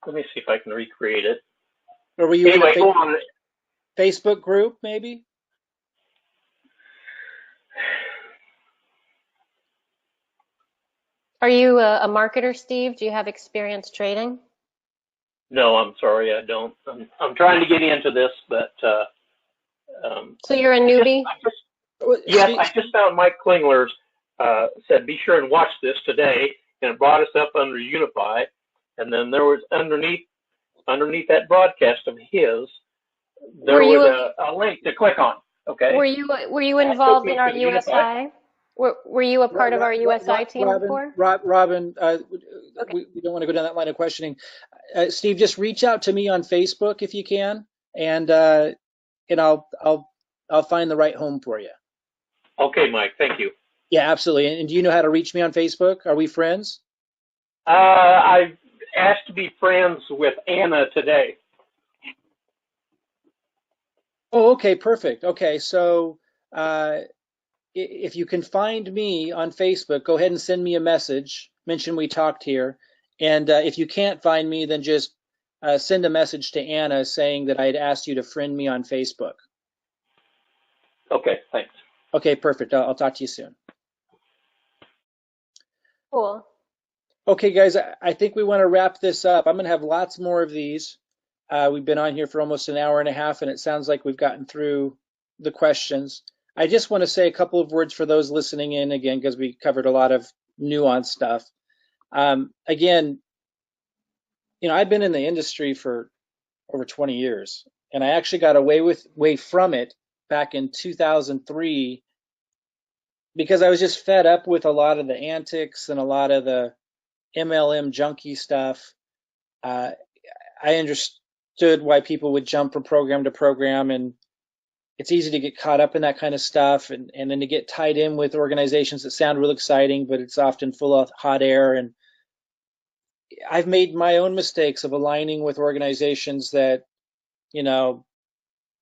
Let me see if I can recreate it.
Or were you
anyway,
in
go on.
Facebook group, maybe?
Are you a marketer, Steve? Do you have experience trading?
No, I'm sorry, I don't. I'm trying to get into this, but
so you're a newbie?
Yes, I just found Mike Klingler's said be sure and watch this today, and it brought us up under unifii, and then there was underneath that broadcast of his, there was a link to click on. Okay.
Were you involved in our USI? Were you a part of our USI team before?
Robin, we don't want to go down that line of questioning. Steve, just reach out to me on Facebook if you can, and I'll find the right home for you.
Okay, Mike. Thank you.
Yeah, absolutely. And do you know how to reach me on Facebook? Are we friends?
I've asked to be friends with Anna today.
Oh, okay, perfect. Okay, so if you can find me on Facebook, go ahead and send me a message. Mention we talked here. And if you can't find me, then just send a message to Anna saying that I had asked you to friend me on Facebook.
Okay, thanks.
Okay, perfect. I'll talk to you soon.
Cool.
Okay, guys, I think we want to wrap this up. I'm going to have lots more of these. We've been on here for almost an hour and a half, and it sounds like we've gotten through the questions. I just want to say a couple of words for those listening in again, because we covered a lot of nuanced stuff. Again, I've been in the industry for over 20 years, and I actually got away from it back in 2003 because I was just fed up with a lot of the antics and a lot of the MLM junkie stuff. I understood why people would jump from program to program, and it's easy to get caught up in that kind of stuff and then to get tied in with organizations that sound real exciting, but it's often full of hot air. And I've made my own mistakes of aligning with organizations that,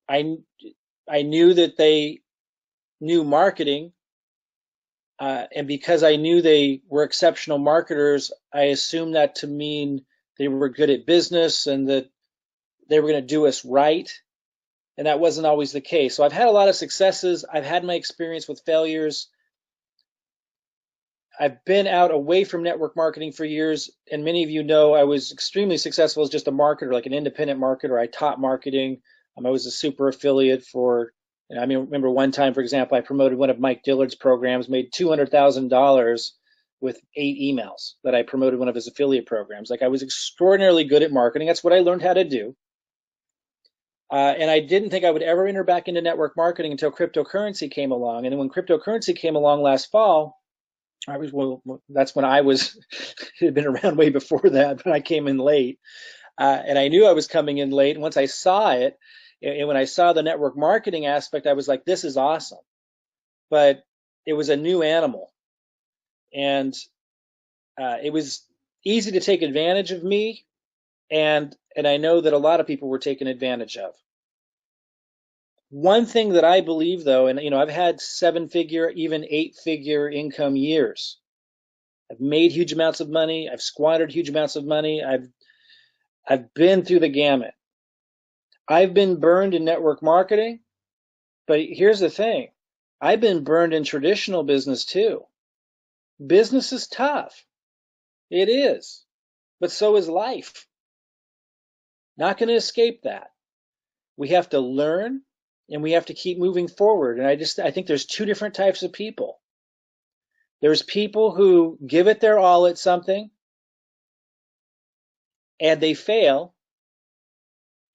I knew that they knew marketing. And because I knew they were exceptional marketers, I assumed that to mean they were good at business and that they were going to do us right. And that wasn't always the case. So I've had a lot of successes. I've had my experience with failures. I've been out away from network marketing for years. And many of you know I was extremely successful as just a marketer, like an independent marketer. I taught marketing. I was a super affiliate for, remember one time, for example, I promoted one of Mike Dillard's programs, made $200,000 with 8 emails that I promoted one of his affiliate programs. Like I was extraordinarily good at marketing. That's what I learned how to do. And I didn't think I would ever enter back into network marketing until cryptocurrency came along. And then when cryptocurrency came along last fall, that's when I was, it had been around way before that, but I came in late. And I knew I was coming in late. And once I saw it, and when I saw the network marketing aspect, I was like, this is awesome. But it was a new animal. And it was easy to take advantage of me. And I know that a lot of people were taken advantage of. One thing that I believe, though, and I've had 7-figure, even 8-figure income years. I've made huge amounts of money. I've squandered huge amounts of money. I've been through the gamut. I've been burned in network marketing, but here's the thing. I've been burned in traditional business too. Business is tough. It is. But so is life. Not going to escape that. We have to learn and we have to keep moving forward. And I think there's 2 different types of people. There's people who give it their all at something and they fail,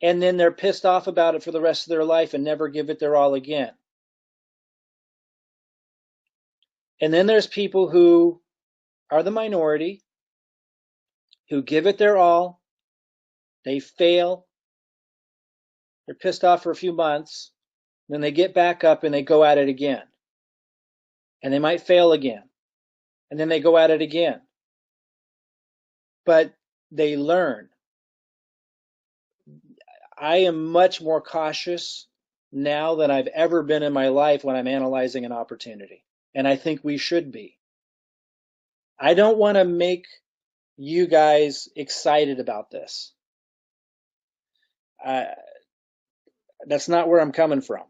and then they're pissed off about it for the rest of their life and never give it their all again. And then there's people who are the minority, who give it their all, they fail, they're pissed off for a few months, then they get back up and they go at it again. And they might fail again. And then they go at it again. But they learn. I am much more cautious now than I've ever been in my life when I'm analyzing an opportunity. And I think we should be. I don't want to make you guys excited about this. That's not where I'm coming from.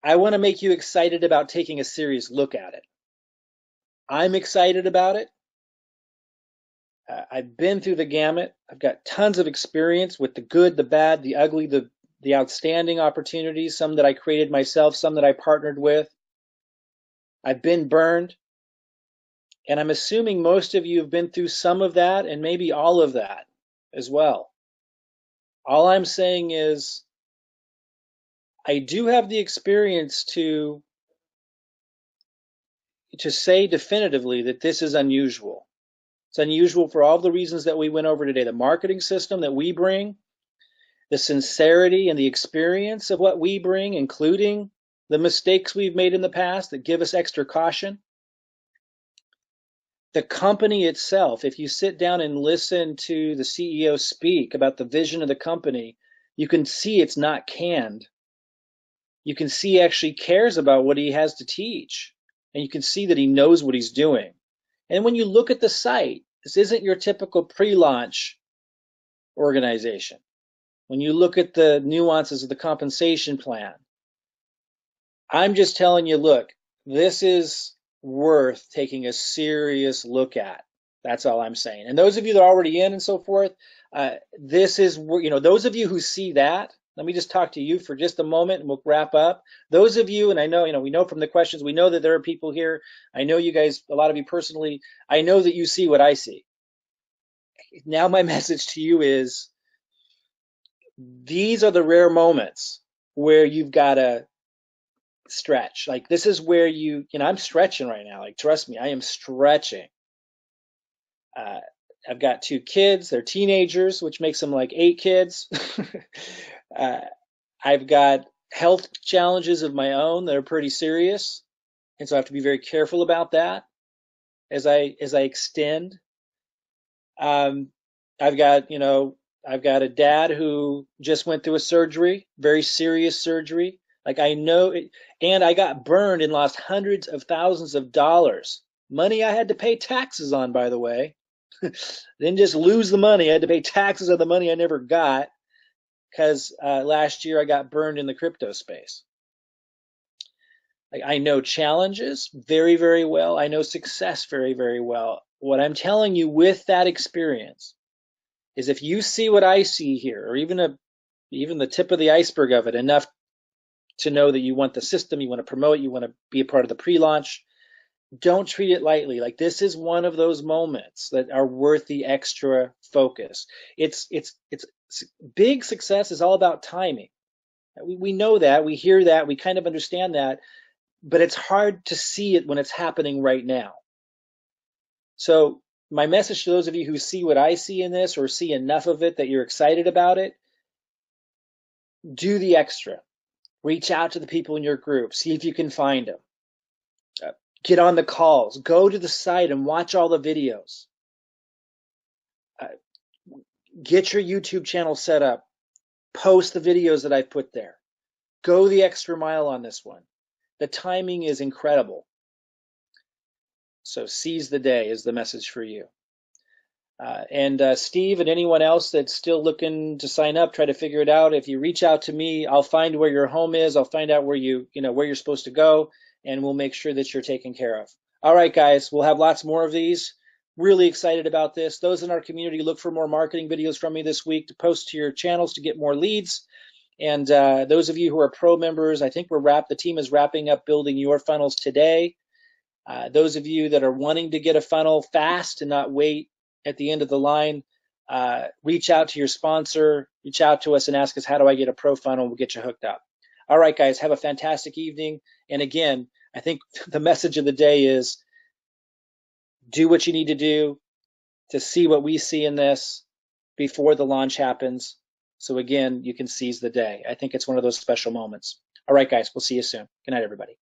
I want to make you excited about taking a serious look at it. I'm excited about it. I've been through the gamut. I've got tons of experience with the good, the bad, the ugly, the outstanding opportunities, some that I created myself, some that I partnered with. I've been burned. And I'm assuming most of you have been through some of that and maybe all of that as well. All I'm saying is I do have the experience to say definitively that this is unusual. It's unusual for all the reasons that we went over today. The marketing system that we bring, the sincerity and the experience of what we bring, including the mistakes we've made in the past that give us extra caution. The company itself, if you sit down and listen to the CEO speak about the vision of the company, you can see it's not canned. You can see he actually cares about what he has to teach. And you can see that he knows what he's doing. And when you look at the site, this isn't your typical pre-launch organization. When you look at the nuances of the compensation plan, I'm just telling you, look, this is worth taking a serious look at. That's all I'm saying. And those of you that are already in and so forth, this is, those of you who see that, let me just talk to you for just a moment and we'll wrap up. Those of you, and I know, we know from the questions, we know that there are people here. I know you guys, a lot of you personally, I know that you see what I see. Now my message to you is, these are the rare moments where you've got to stretch. Like, this is where I'm stretching right now. Like, trust me, I am stretching. I've got 2 kids. They're teenagers, which makes them like 8 kids. I've got health challenges of my own that are pretty serious. And so I have to be very careful about that as I extend. I've got a dad who just went through a surgery, very serious surgery. Like, I know it, and I got burned and lost hundreds of thousands of dollars. Money I had to pay taxes on, by the way. Didn't just lose the money. I had to pay taxes on the money I never got because last year I got burned in the crypto space. Like, I know challenges very, very well. I know success very, very well. What I'm telling you with that experience is, if you see what I see here, or even the tip of the iceberg of it, enough to know that you want the system, you want to promote, you want to be a part of the pre-launch, don't treat it lightly. Like, this is one of those moments that are worth the extra focus. It's big success is all about timing. We know that, we hear that, we kind of understand that, but it's hard to see it when it's happening right now. So my message to those of you who see what I see in this, or see enough of it that you're excited about it, do the extra. Reach out to the people in your group. See if you can find them. Get on the calls. Go to the site and watch all the videos. Get your YouTube channel set up. Post the videos that I've put there. Go the extra mile on this one. The timing is incredible. So seize the day is the message for you. And Steve and anyone else that's still looking to sign up, try to figure it out. If you reach out to me, I'll find where your home is. I'll find out where where you're supposed to go, and we'll make sure that you're taken care of. All right, guys, we'll have lots more of these. Really excited about this. Those in our community, look for more marketing videos from me this week to post to your channels to get more leads. And those of you who are pro members, I think the team is wrapping up building your funnels today. Those of you that are wanting to get a funnel fast and not wait at the end of the line, reach out to your sponsor, reach out to us and ask us, how do I get a pro funnel? We'll get you hooked up. All right, guys, have a fantastic evening. And again, I think the message of the day is, do what you need to do to see what we see in this before the launch happens. So again, you can seize the day. I think it's one of those special moments. All right, guys, we'll see you soon. Good night, everybody.